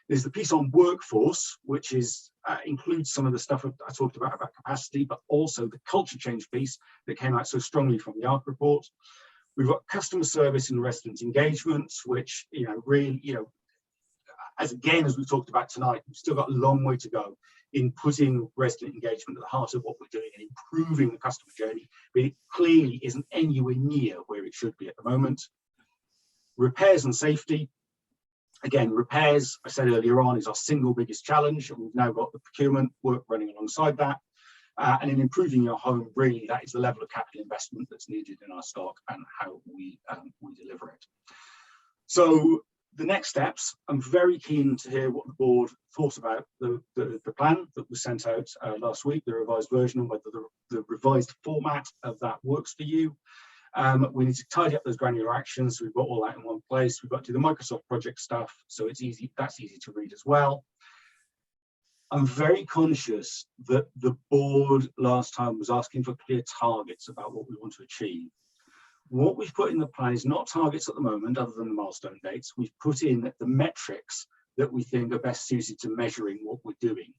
There's the piece on workforce, which is includes some of the stuff I talked about capacity, but also the culture change piece that came out so strongly from the ARC report. We've got customer service and resident engagement, which, you know, really, you know, as we've talked about tonight, we've still got a long way to go in putting resident engagement at the heart of what we're doing and improving the customer journey, but it clearly isn't anywhere near where it should be at the moment. Repairs and safety. Again, repairs, I said earlier on, is our single biggest challenge, and we've now got the procurement work running alongside that. And in improving your home, really, that is the level of capital investment that's needed in our stock and how we deliver it. So the next steps, I'm very keen to hear what the board thought about the plan that was sent out last week, the revised version, and whether the revised format of that works for you. We need to tidy up those granular actions. So we've got all that in one place. We've got to do the Microsoft project stuff, so it's easy. That's easy to read as well. I'm very conscious that the board last time was asking for clear targets about what we want to achieve. What we've put in the plan is not targets at the moment, other than the milestone dates. We've put in the metrics that we think are best suited to measuring what we're doing.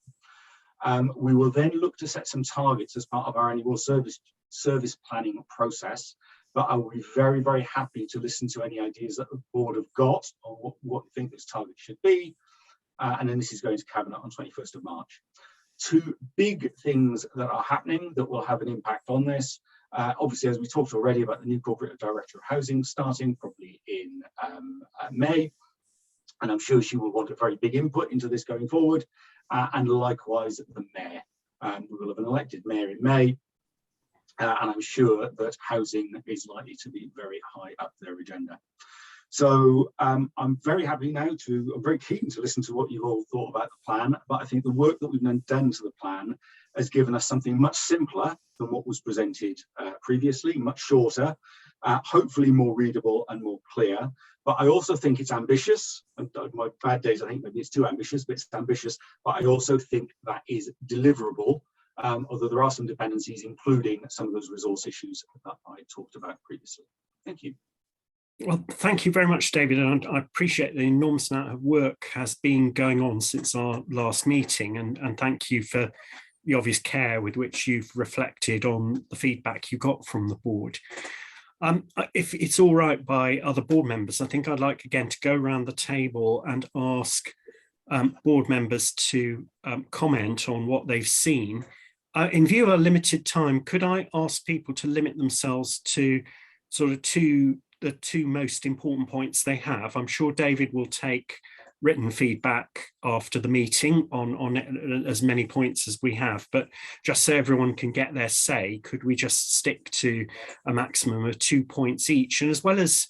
We will then look to set some targets as part of our annual service planning process, but I will be very, very happy to listen to any ideas that the board have got on what you think those targets should be. And then this is going to Cabinet on 21st of March. Two big things that are happening that will have an impact on this. Obviously, as we talked already about the new Corporate Director of Housing starting probably in May, and I'm sure she will want a very big input into this going forward, and likewise the Mayor. We will have an elected Mayor in May, and I'm sure that housing is likely to be very high up their agenda. So I'm very happy now I'm very keen to listen to what you've all thought about the plan, but I think the work that we've done to the plan has given us something much simpler than what was presented previously, much shorter, hopefully more readable and more clear. But I also think it's ambitious. And my bad days, I think maybe it's too ambitious, but it's ambitious. But I also think that is deliverable, although there are some dependencies, including some of those resource issues that I talked about previously. Thank you. Well, thank you very much, David, and I appreciate the enormous amount of work has been going on since our last meeting, and thank you for the obvious care with which you've reflected on the feedback you got from the board. If it's all right by other board members, I think I'd like again to go around the table and ask board members to comment on what they've seen. In view of a limited time, could I ask people to limit themselves to sort of the two most important points they have? I'm sure David will take written feedback after the meeting on as many points as we have, but just so everyone can get their say, could we just stick to a maximum of 2 points each? And as well as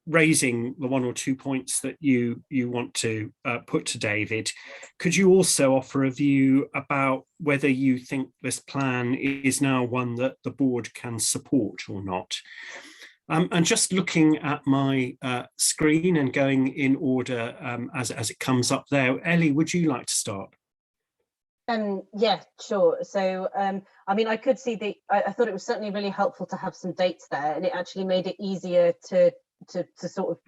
raising the 1 or 2 points that you want to put to David, could you also offer a view about whether you think this plan is now one that the board can support or not? And just looking at my screen and going in order as it comes up there, Ellie, would you like to start? Yeah, sure. So, I mean, I could see I thought it was certainly really helpful to have some dates there, and it actually made it easier to sort of,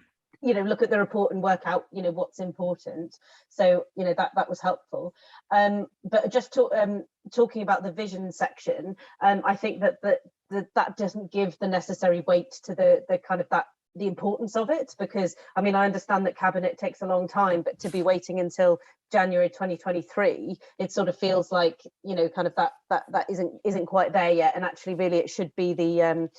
you know, look at the report and work out, you know, what's important. So, you know, that was helpful. But just talking about the vision section, I think that doesn't give the necessary weight to the kind of the importance of it, because I mean, I understand that cabinet takes a long time, but to be waiting until January 2023, it sort of feels like, you know, kind of that isn't quite there yet. And actually, really, it should be the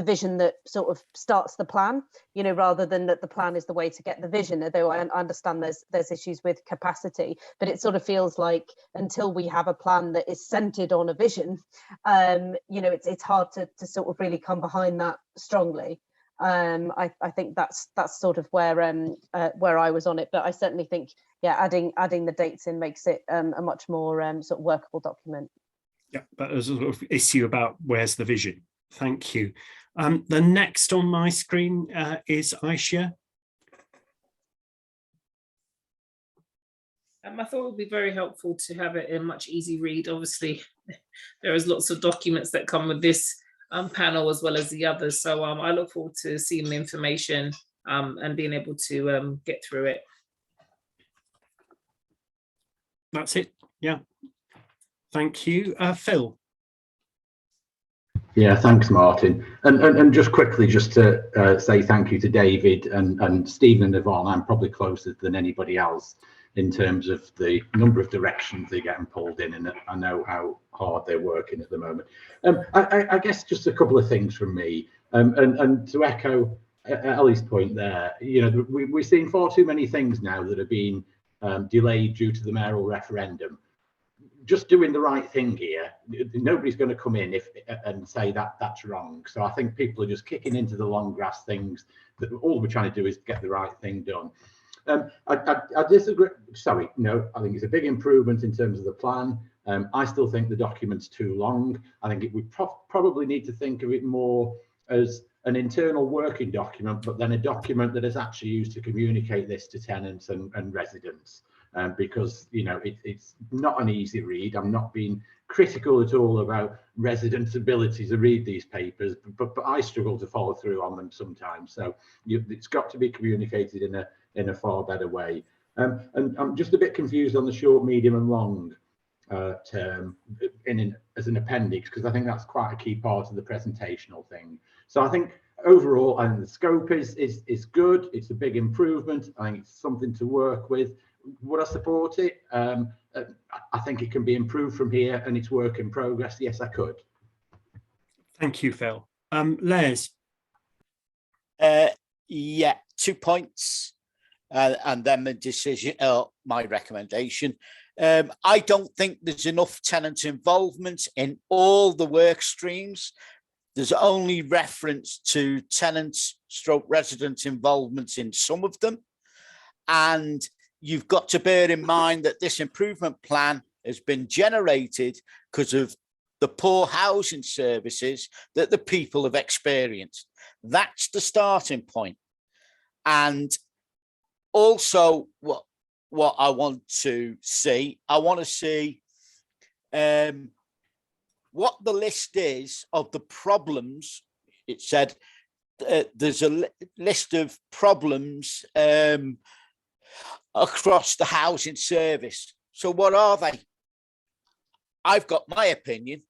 vision that sort of starts the plan, you know, rather than that the plan is the way to get the vision. Although I understand there's issues with capacity, but it sort of feels like until we have a plan that is centered on a vision, you know, it's hard to sort of really come behind that strongly. I think that's sort of where I was on it, but I certainly think, yeah, adding the dates in makes it a much more sort of workable document. Yeah, but there's a sort of issue about where's the vision. Thank you. The next on my screen is Aisha. I thought it would be very helpful to have it in much easy read. Obviously, there is lots of documents that come with this panel as well as the others. So I look forward to seeing the information and being able to get through it. That's it. Yeah. Thank you. Phil. Yeah, thanks, Martin. And just quickly, just to say thank you to David and Stephen and Yvonne. I'm probably closer than anybody else in terms of the number of directions they're getting pulled in, and I know how hard they're working at the moment. I guess just a couple of things from me, and to echo Ellie's point there, you know, we're seeing far too many things now that are being delayed due to the mayoral referendum. Just doing the right thing here, nobody's going to come in and say that's wrong. So I think people are just kicking into the long grass things that all we're trying to do is get the right thing done. I disagree. Sorry, no, I think it's a big improvement in terms of the plan. I still think the document's too long. I think we probably need to think of it more as an internal working document, but then a document that is actually used to communicate this to tenants and residents. Because, you know, it's not an easy read. I'm not being critical at all about residents' ability to read these papers, but I struggle to follow through on them sometimes. So it's got to be communicated in a far better way. And I'm just a bit confused on the short, medium and long term as an appendix, because I think that's quite a key part of the presentational thing. So I think overall, and the scope is good. It's a big improvement. I think it's something to work with. Would I support it? I think it can be improved from here, and it's work in progress. Yes, I could. Thank you, Phil. Les. Yeah, 2 points, and then the decision, my recommendation. I don't think there's enough tenant involvement in all the work streams. There's only reference to tenants/resident involvement in some of them, and you've got to bear in mind that this improvement plan has been generated because of the poor housing services that the people have experienced. That's the starting point. And also what I want to see, what the list is of the problems. It said there's a list of problems across the housing service. So what are they? I've got my opinion.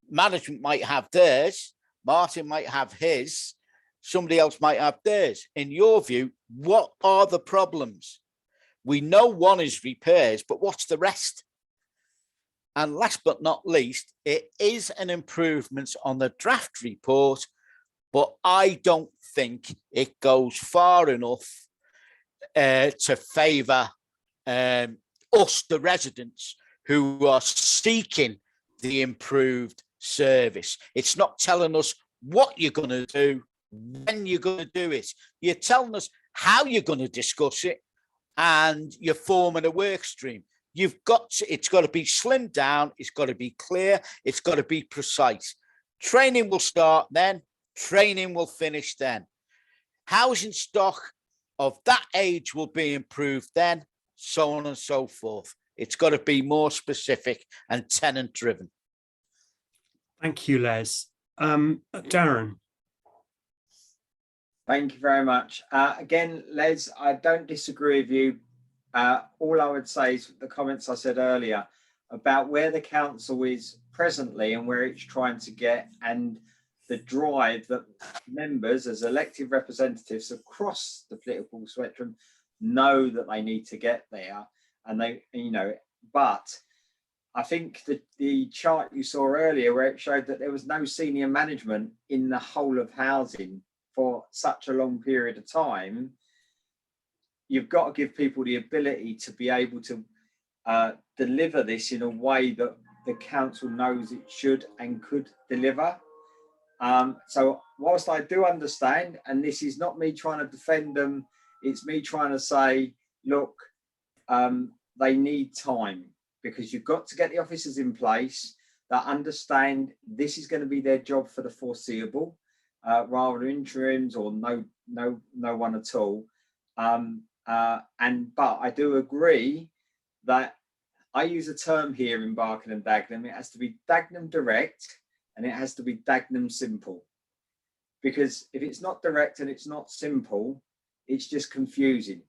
Management might have theirs. Martin might have his. Somebody else might have theirs. In your view, what are the problems? We know one is repairs, but what's the rest? And last but not least, it is an improvement on the draft report, but I don't think it goes far enough to favour us, the residents, who are seeking the improved service. It's not telling us what you're going to do, when you're going to do it. You're telling us how you're going to discuss it, and you're forming a work stream. It's got to be slimmed down, it's got to be clear, it's got to be precise. Training will start then, training will finish then. Housing stock of that age will be improved then, so on and so forth. It's got to be more specific and tenant driven. Thank you, Les. Darren. Thank you very much. Again, Les, I don't disagree with you. All I would say is the comments I said earlier about where the council is presently and where it's trying to get, and the drive that members as elected representatives across the political spectrum know that they need to get there. And they, you know, but I think that the chart you saw earlier where it showed that there was no senior management in the whole of housing for such a long period of time, you've got to give people the ability to be able to deliver this in a way that the council knows it should and could deliver. So whilst I do understand, and this is not me trying to defend them, it's me trying to say, look, they need time, because you've got to get the officers in place that understand this is going to be their job for the foreseeable, rather than interims or no one at all. But I do agree that I use a term here in Barking and Dagenham. It has to be Dagenham direct and it has to be Dagenham simple. Because if it's not direct and it's not simple, it's just confusing.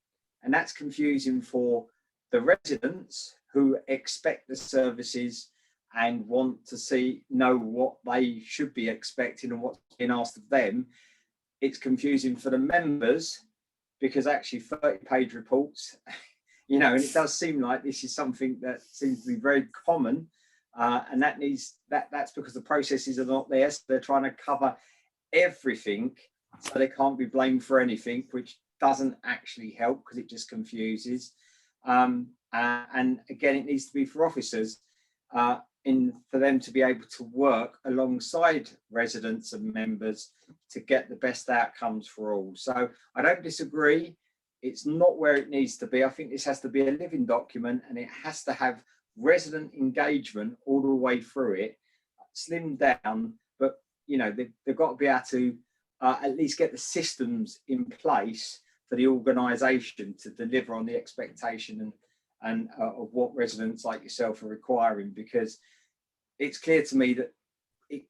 And that's confusing for the residents who expect the services and want to know what they should be expecting and what's being asked of them. It's confusing for the members, because actually 30-page reports, you know, and it does seem like this is something that seems to be very common, and that's because the processes are not there. So they're trying to cover everything, so they can't be blamed for anything, which doesn't actually help because it just confuses. And again, it needs to be for officers, for them to be able to work alongside residents and members to get the best outcomes for all. So I don't disagree. It's not where it needs to be. I think this has to be a living document, and it has to have resident engagement all the way through it, slimmed down, but you know, they've got to be able to at least get the systems in place for the organisation to deliver on the expectation and of what residents like yourself are requiring, because it's clear to me that it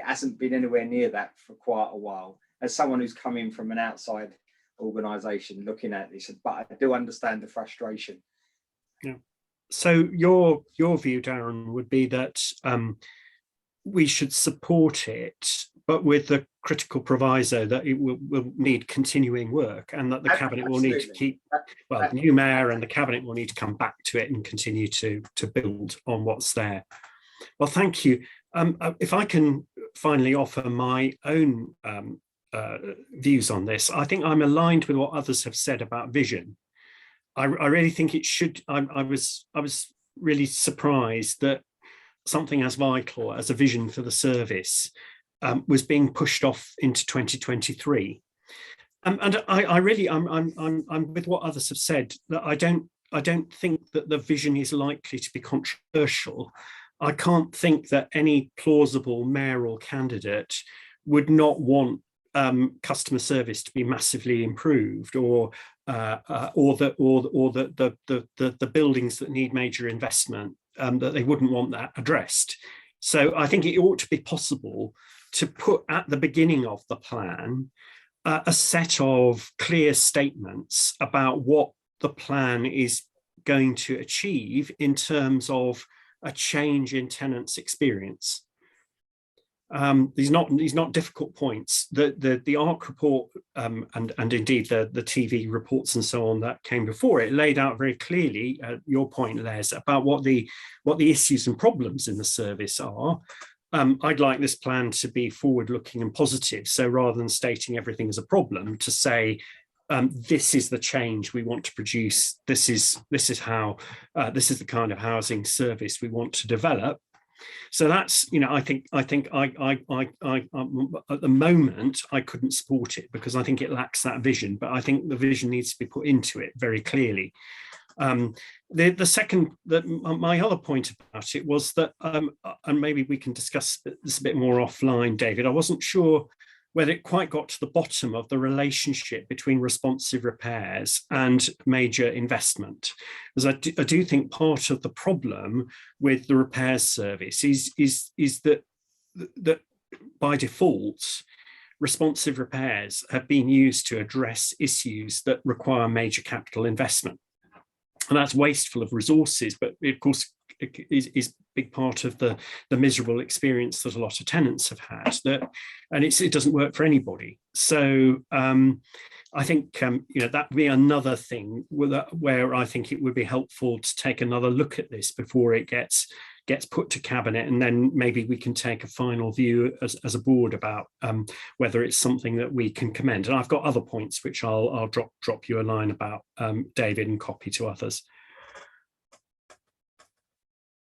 hasn't been anywhere near that for quite a while, as someone who's coming from an outside organisation looking at this, but I do understand the frustration. Yeah. So your view, Darren, would be that we should support it, but with the critical proviso that it will need continuing work, and that the cabinet will need to keep, well, the new mayor and the cabinet will need to come back to it and continue to build on what's there. Well, thank you. If I can finally offer my own views on this, I think I'm aligned with what others have said about vision. I really think it should. I was really surprised that something as vital as a vision for the service was being pushed off into 2023. And I'm with what others have said, that I don't think that the vision is likely to be controversial. I can't think that any plausible mayoral candidate would not want customer service to be massively improved, or the buildings that need major investment, that they wouldn't want that addressed. So I think it ought to be possible to put at the beginning of the plan a set of clear statements about what the plan is going to achieve in terms of a change in tenants' experience. These not difficult points. The ARC report and indeed the TV reports and so on that came before it laid out very clearly your point, Les, about what the issues and problems in the service are. I'd like this plan to be forward-looking and positive. So rather than stating everything as a problem, to say this is the change we want to produce. This is how this is the kind of housing service we want to develop. So that's, you know, I think I at the moment I couldn't support it because I think it lacks that vision. But I think the vision needs to be put into it very clearly. The second, my other point about it was that, and maybe we can discuss this a bit more offline, David. I wasn't sure whether it quite got to the bottom of the relationship between responsive repairs and major investment, because I do think part of the problem with the repairs service is that by default responsive repairs have been used to address issues that require major capital investment. And that's wasteful of resources, but of course is a big part of the miserable experience that a lot of tenants have had, and it doesn't work for anybody. So I think that would be another thing where I think it would be helpful to take another look at this before it gets put to cabinet, and then maybe we can take a final view as a board about whether it's something that we can commend. And I've got other points which I'll drop you a line about, David, and copy to others.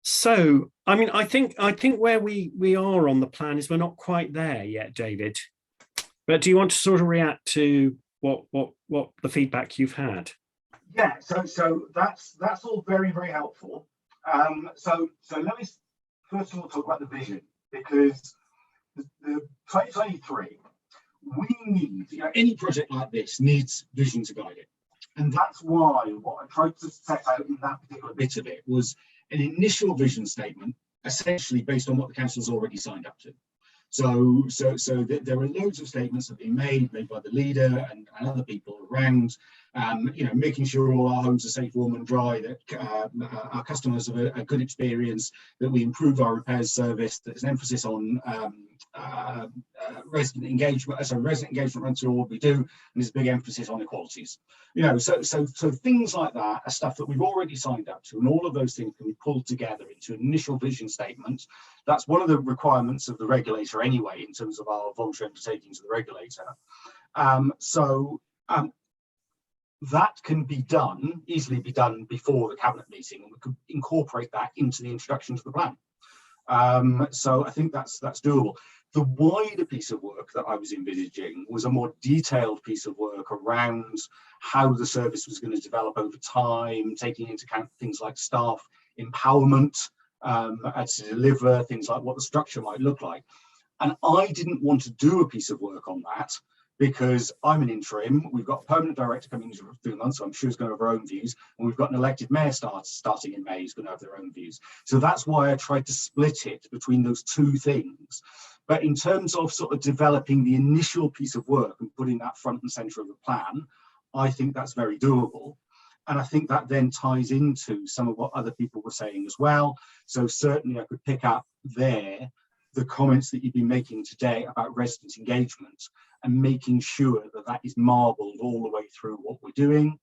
So, I mean, I think where we are on the plan is we're not quite there yet, David. But do you want to sort of react to what the feedback you've had? Yeah, so that's all very, very helpful. So let me first of all talk about the vision, because the 2023, we need, any project like this needs vision to guide it. And that's why what I tried to set out in that particular bit of it was an initial vision statement, essentially based on what the council's already signed up to. So there are loads of statements that have been made by the leader and other people around, making sure all our homes are safe, warm and dry, that our customers have a good experience, that we improve our repairs service, there's an emphasis on resident engagement, runs through what we do, and there's a big emphasis on equalities. So things like that are stuff that we've already signed up to, and all of those things can be pulled together into an initial vision statement. That's one of the requirements of the regulator anyway, in terms of our voluntary undertaking to the regulator. That can easily be done before the cabinet meeting, and we could incorporate that into the introduction to the plan. So I think that's doable. The wider piece of work that I was envisaging was a more detailed piece of work around how the service was going to develop over time, taking into account things like staff empowerment, to deliver things like what the structure might look like. And I didn't want to do a piece of work on that because I'm an interim. We've got a permanent director coming in for 3 months, so I'm sure he's going to have her own views. And we've got an elected mayor starting in May, who's going to have their own views. So that's why I tried to split it between those two things. But in terms of sort of developing the initial piece of work and putting that front and center of the plan, I think that's very doable. And I think that then ties into some of what other people were saying as well. So certainly I could pick up there the comments that you've been making today about resident engagement and making sure that that is marbled all the way through what we're doing.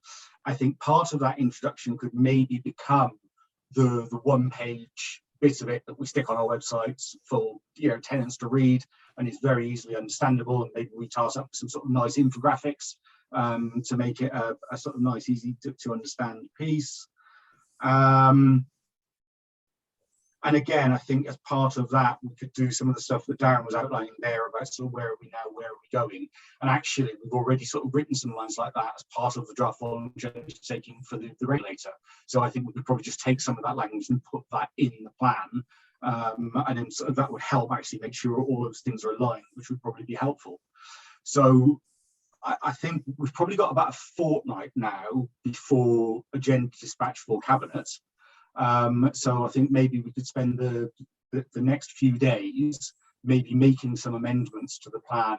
I think part of that introduction could maybe become the one-page bit of it that we stick on our websites for tenants to read, and it's very easily understandable, and maybe we task up some sort of nice infographics to make it a sort of nice, easy to understand piece. And again, I think as part of that, we could do some of the stuff that Darren was outlining there about sort of where are we now, where are we going? And actually, we've already sort of written some lines like that as part of the draft voluntary undertaking for the regulator. So I think we could probably just take some of that language and put that in the plan. And then sort of that would help actually make sure all those things are aligned, which would probably be helpful. So I think we've probably got about a fortnight now before agenda dispatch for cabinet. So I think maybe we could spend the next few days maybe making some amendments to the plan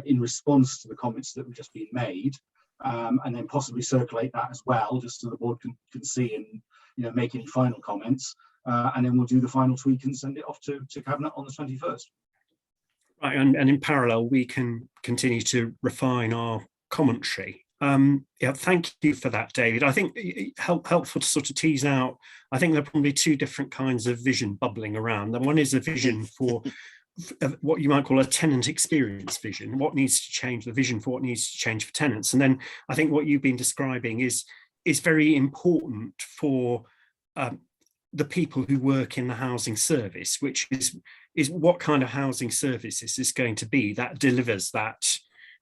in response to the comments that have just been made, and then possibly circulate that as well, just so the board can see and make any final comments, and then we'll do the final tweak and send it off to cabinet on the 21st. Right, and in parallel, we can continue to refine our commentary. Thank you for that, David. I think helpful to sort of tease out, I think there are probably two different kinds of vision bubbling around. And one is a vision for what you might call a tenant experience vision, what needs to change, the vision for what needs to change for tenants. And then I think what you've been describing is very important for the people who work in the housing service, which is what kind of housing service is this going to be that delivers that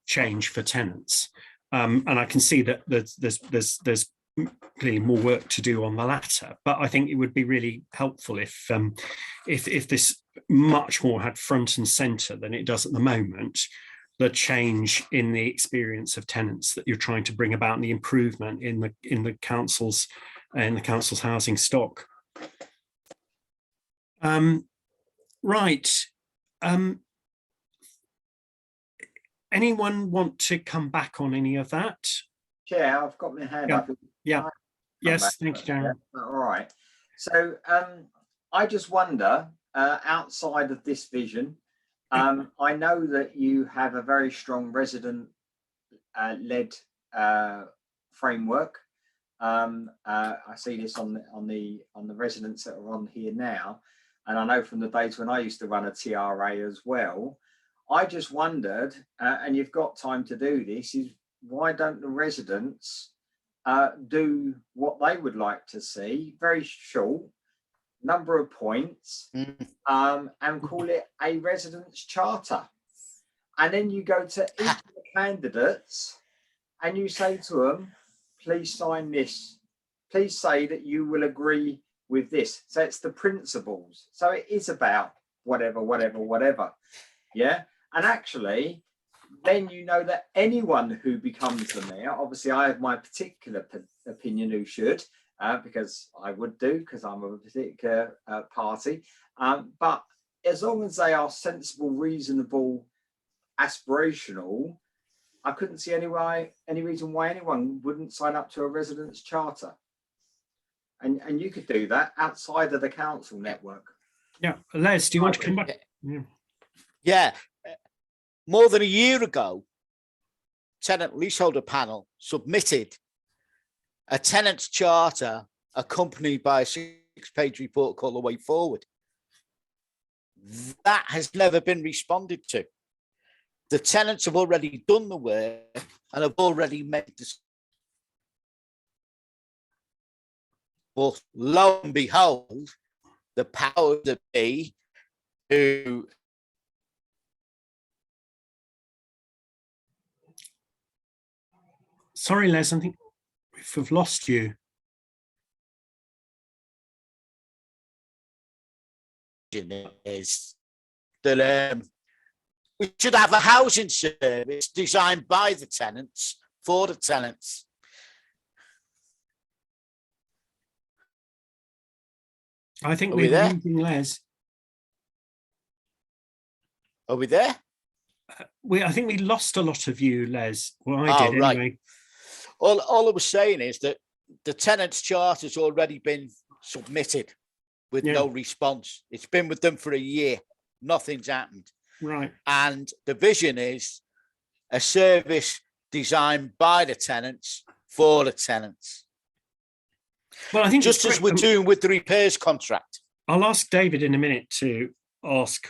change for tenants. And I can see that there's clearly more work to do on the latter, but I think it would be really helpful if this much more had front and centre than it does at the moment, the change in the experience of tenants that you're trying to bring about and the improvement in the council's housing stock. Right. anyone want to come back on any of that? Chair, I've got my hand Yeah. up. Yeah. Come Yes, back. thank you, Darren. Yeah, all right. So I just wonder, outside of this vision, I know that you have a very strong resident led framework. I see this on the residents that are on here now, and I know from the days when I used to run a TRA as well. I just wondered, and you've got time to do this, is why don't the residents do what they would like to see, very short, number of points, and call it a residence charter. And then you go to each of the candidates and you say to them, please sign this. Please say that you will agree with this. So it's the principles. So it is about whatever. Yeah. And actually, then you know that anyone who becomes the mayor, obviously I have my particular opinion who should, because I would do, because I'm of a particular party. But as long as they are sensible, reasonable, aspirational, I couldn't see any reason why anyone wouldn't sign up to a residence charter. And you could do that outside of the council network. Yeah, Les, do you want to come back? Yeah. More than a year ago, tenant leaseholder panel submitted a tenants charter accompanied by a 6-page report called The Way Forward. That has never been responded to. The tenants have already done the work and have already made this. But lo and behold, the power that be who Sorry, Les, I think we've lost you. Is that we should have a housing service designed by the tenants for the tenants. I think Are we're we there? losing Les. Are we there? I think we lost a lot of you, Les. Well, I Oh, did right. anyway. All I was saying is that the tenants charter has already been submitted with no response. It's been with them for a year. Nothing's happened. Right. And the vision is a service designed by the tenants for the tenants. Well, I think just as we're doing with the repairs contract. I'll ask David in a minute to ask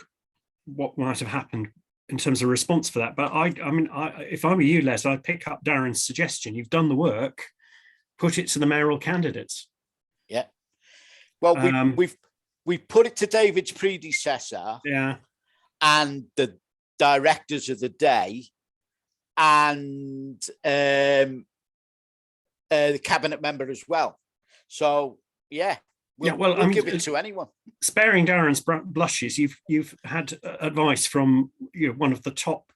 what might have happened in terms of response for that. But I mean, if I were you, Les, I'd pick up Darren's suggestion. You've done the work, put it to the mayoral candidates. Yeah. Well, we've put it to David's predecessor. Yeah. And the directors of the day, and the cabinet member as well. So yeah, we'll give it to anyone. Sparing Darren's blushes, you've had advice from one of the top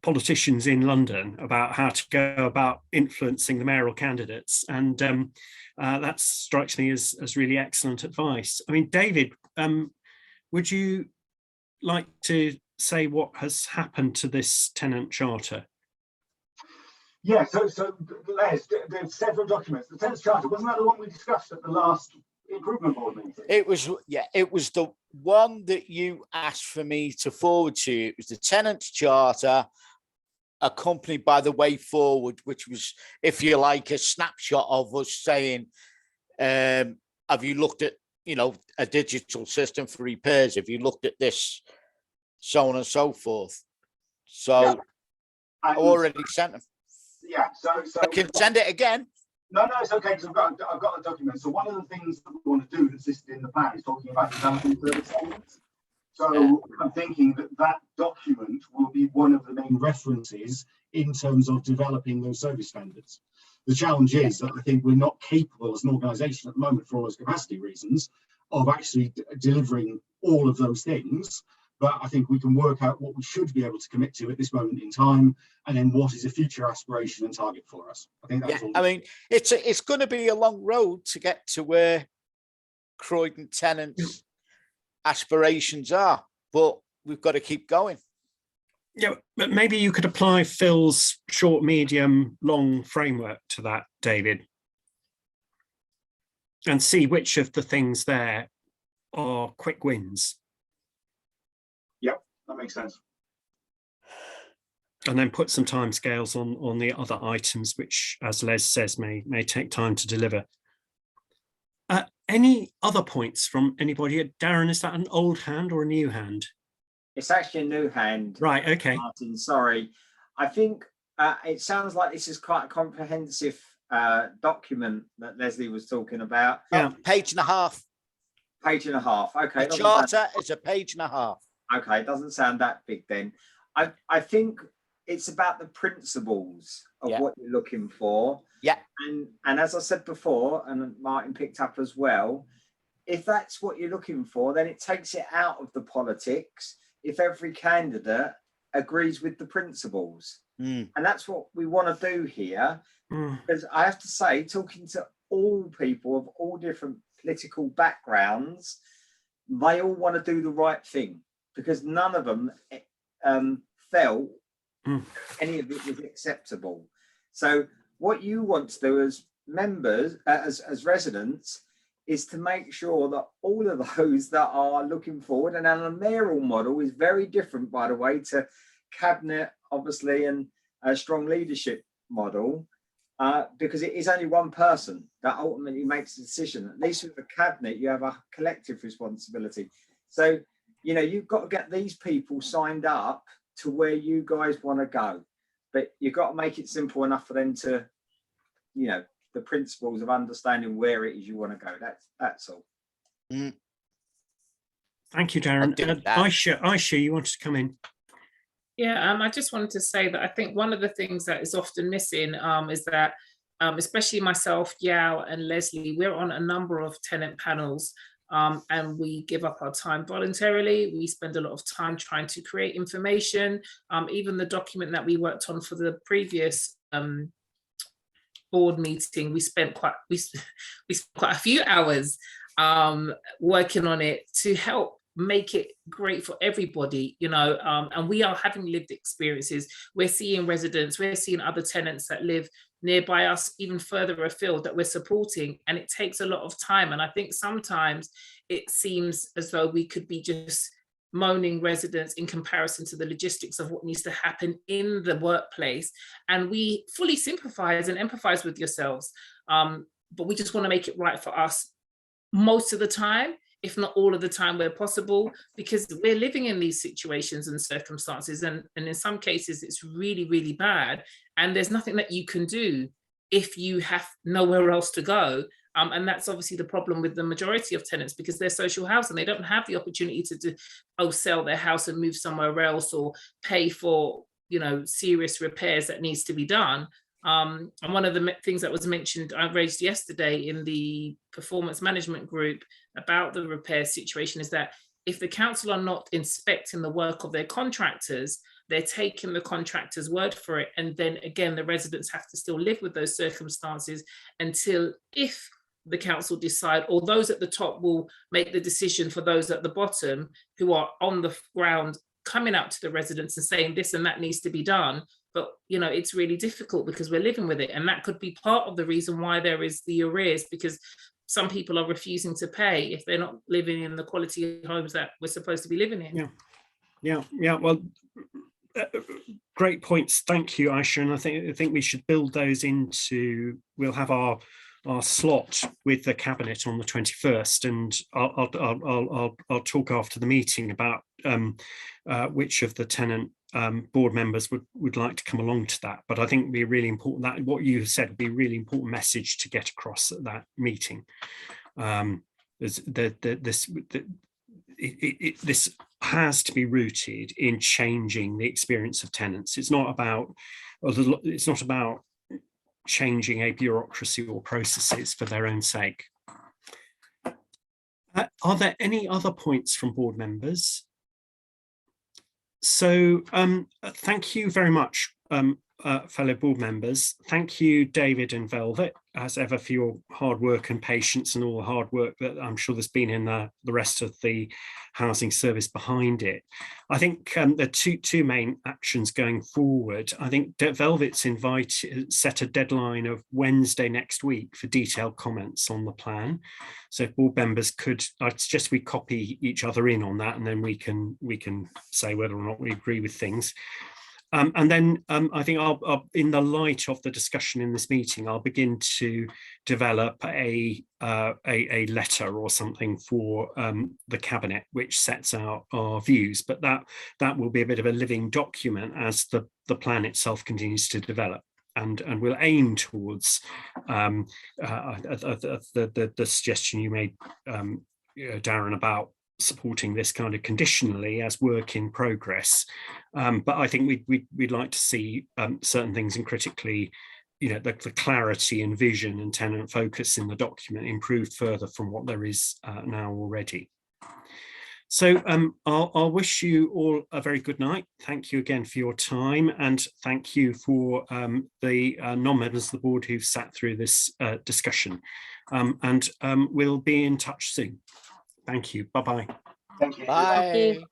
politicians in London about how to go about influencing the mayoral candidates, and that strikes me as really excellent advice. I mean, David, would you like to say what has happened to this tenant charter? Yeah, so Les, there's several documents. The tenants charter, wasn't that the one we discussed at the last improvement board meeting? It was, yeah, it was the one that you asked for me to forward to you. It was the tenants charter accompanied by the way forward, which was, if you like, a snapshot of us saying, have you looked at, a digital system for repairs? Have you looked at this, so on and so forth? So yeah. I already sent them. Yeah, so I can send it again. No, it's okay, because I've got the document. So one of the things that we want to do that's listed in the plan is talking about developing service standards. So yeah. I'm thinking that document will be one of the main references in terms of developing those service standards. The challenge is that I think we're not capable as an organisation at the moment, for all those capacity reasons, of actually delivering all of those things. But I think we can work out what we should be able to commit to at this moment in time, and then what is a future aspiration and target for us. I think that's all. I mean, it's going to be a long road to get to where Croydon tenants' aspirations are, but we've got to keep going. Yeah, but maybe you could apply Phil's short, medium, long framework to that, David, and see which of the things there are quick wins. Yep, that makes sense. And then put some timescales on the other items, which, as Les says, may take time to deliver. Any other points from anybody? Darren, is that an old hand or a new hand? It's actually a new hand. Right, okay. Martin, sorry. I think it sounds like this is quite a comprehensive document that Leslie was talking about. Yeah. Page and a half. Page and a half. Okay. The charter is a page and a half. Okay, it doesn't sound that big then. I think it's about the principles of what you're looking for. Yeah. And as I said before, and Martin picked up as well, if that's what you're looking for, then it takes it out of the politics if every candidate agrees with the principles. And that's what we want to do here. Because I have to say, talking to all people of all different political backgrounds, they all want to do the right thing, because none of them felt any of it was acceptable. So what you want to do as members, as residents, is to make sure that all of those that are looking forward, and a mayoral model is very different, by the way, to cabinet, obviously, and a strong leadership model, because it is only one person that ultimately makes the decision. At least with the cabinet, you have a collective responsibility. So, you know, you've got to get these people signed up to where you guys want to go, but you've got to make it simple enough for them to, you know, the principles of understanding where it is you want to go. That's all. Thank you, Darren. Aisha, you wanted to come in. Yeah, I just wanted to say that I think one of the things that is often missing is that, especially myself, Yao and Leslie, we're on a number of tenant panels, and we give up our time voluntarily. We spend a lot of time trying to create information. Even the document that we worked on for the previous board meeting, we spent quite a few hours working on it to help make it great for everybody, you know, and we are having lived experiences. We're seeing residents, we're seeing other tenants that live nearby us, even further afield, that we're supporting, and it takes a lot of time. And I think sometimes it seems as though we could be just moaning residents in comparison to the logistics of what needs to happen in the workplace. And we fully sympathize and empathize with yourselves, but we just want to make it right for us most of the time, if not all of the time where possible, because we're living in these situations and circumstances, and in some cases it's really, really bad, and there's nothing that you can do if you have nowhere else to go. And that's obviously the problem with the majority of tenants, because they're social housing. They don't have the opportunity to sell their house and move somewhere else, or pay for, you know, serious repairs that needs to be done. And one of the things that was mentioned, I raised yesterday in the performance management group about the repair situation, is that if the council are not inspecting the work of their contractors, they're taking the contractor's word for it. And then again, the residents have to still live with those circumstances until, if the council decide, or those at the top will make the decision for those at the bottom who are on the ground coming out to the residents and saying this and that needs to be done. But, you know, it's really difficult because we're living with it. And that could be part of the reason why there is the arrears, because some people are refusing to pay if they're not living in the quality homes that we're supposed to be living in. Yeah. Well, great points. Thank you, Aisha. And I think we should build those into, we'll have our slot with the cabinet on the 21st, and I'll talk after the meeting about which of the tenant board members would like to come along to that. But I think it'd be really important, that what you said would be a really important message to get across at that meeting. This has to be rooted in changing the experience of tenants. It's not about changing a bureaucracy or processes for their own sake. Are there any other points from board members? So thank you very much fellow board members. Thank you, David and Velvet, as ever, for your hard work and patience and all the hard work that I'm sure there's been in the rest of the housing service behind it. I think the two main actions going forward. I think Velvet's set a deadline of Wednesday next week for detailed comments on the plan. So if board members could, I'd suggest we copy each other in on that, and then we can say whether or not we agree with things. And then I think I'll, in the light of the discussion in this meeting, I'll begin to develop a letter or something for the Cabinet, which sets out our views. But that will be a bit of a living document as the plan itself continues to develop. And we'll aim towards the suggestion you made, Darren, about supporting this kind of conditionally as work in progress, but I think we'd like to see certain things, and critically, the clarity and vision and tenant focus in the document improved further from what there is now already. So I'll wish you all a very good night. Thank you again for your time, and thank you for the non-members of the board who've sat through this discussion, and we'll be in touch soon. Thank you. Bye-bye. Thank you. Bye. Thank you.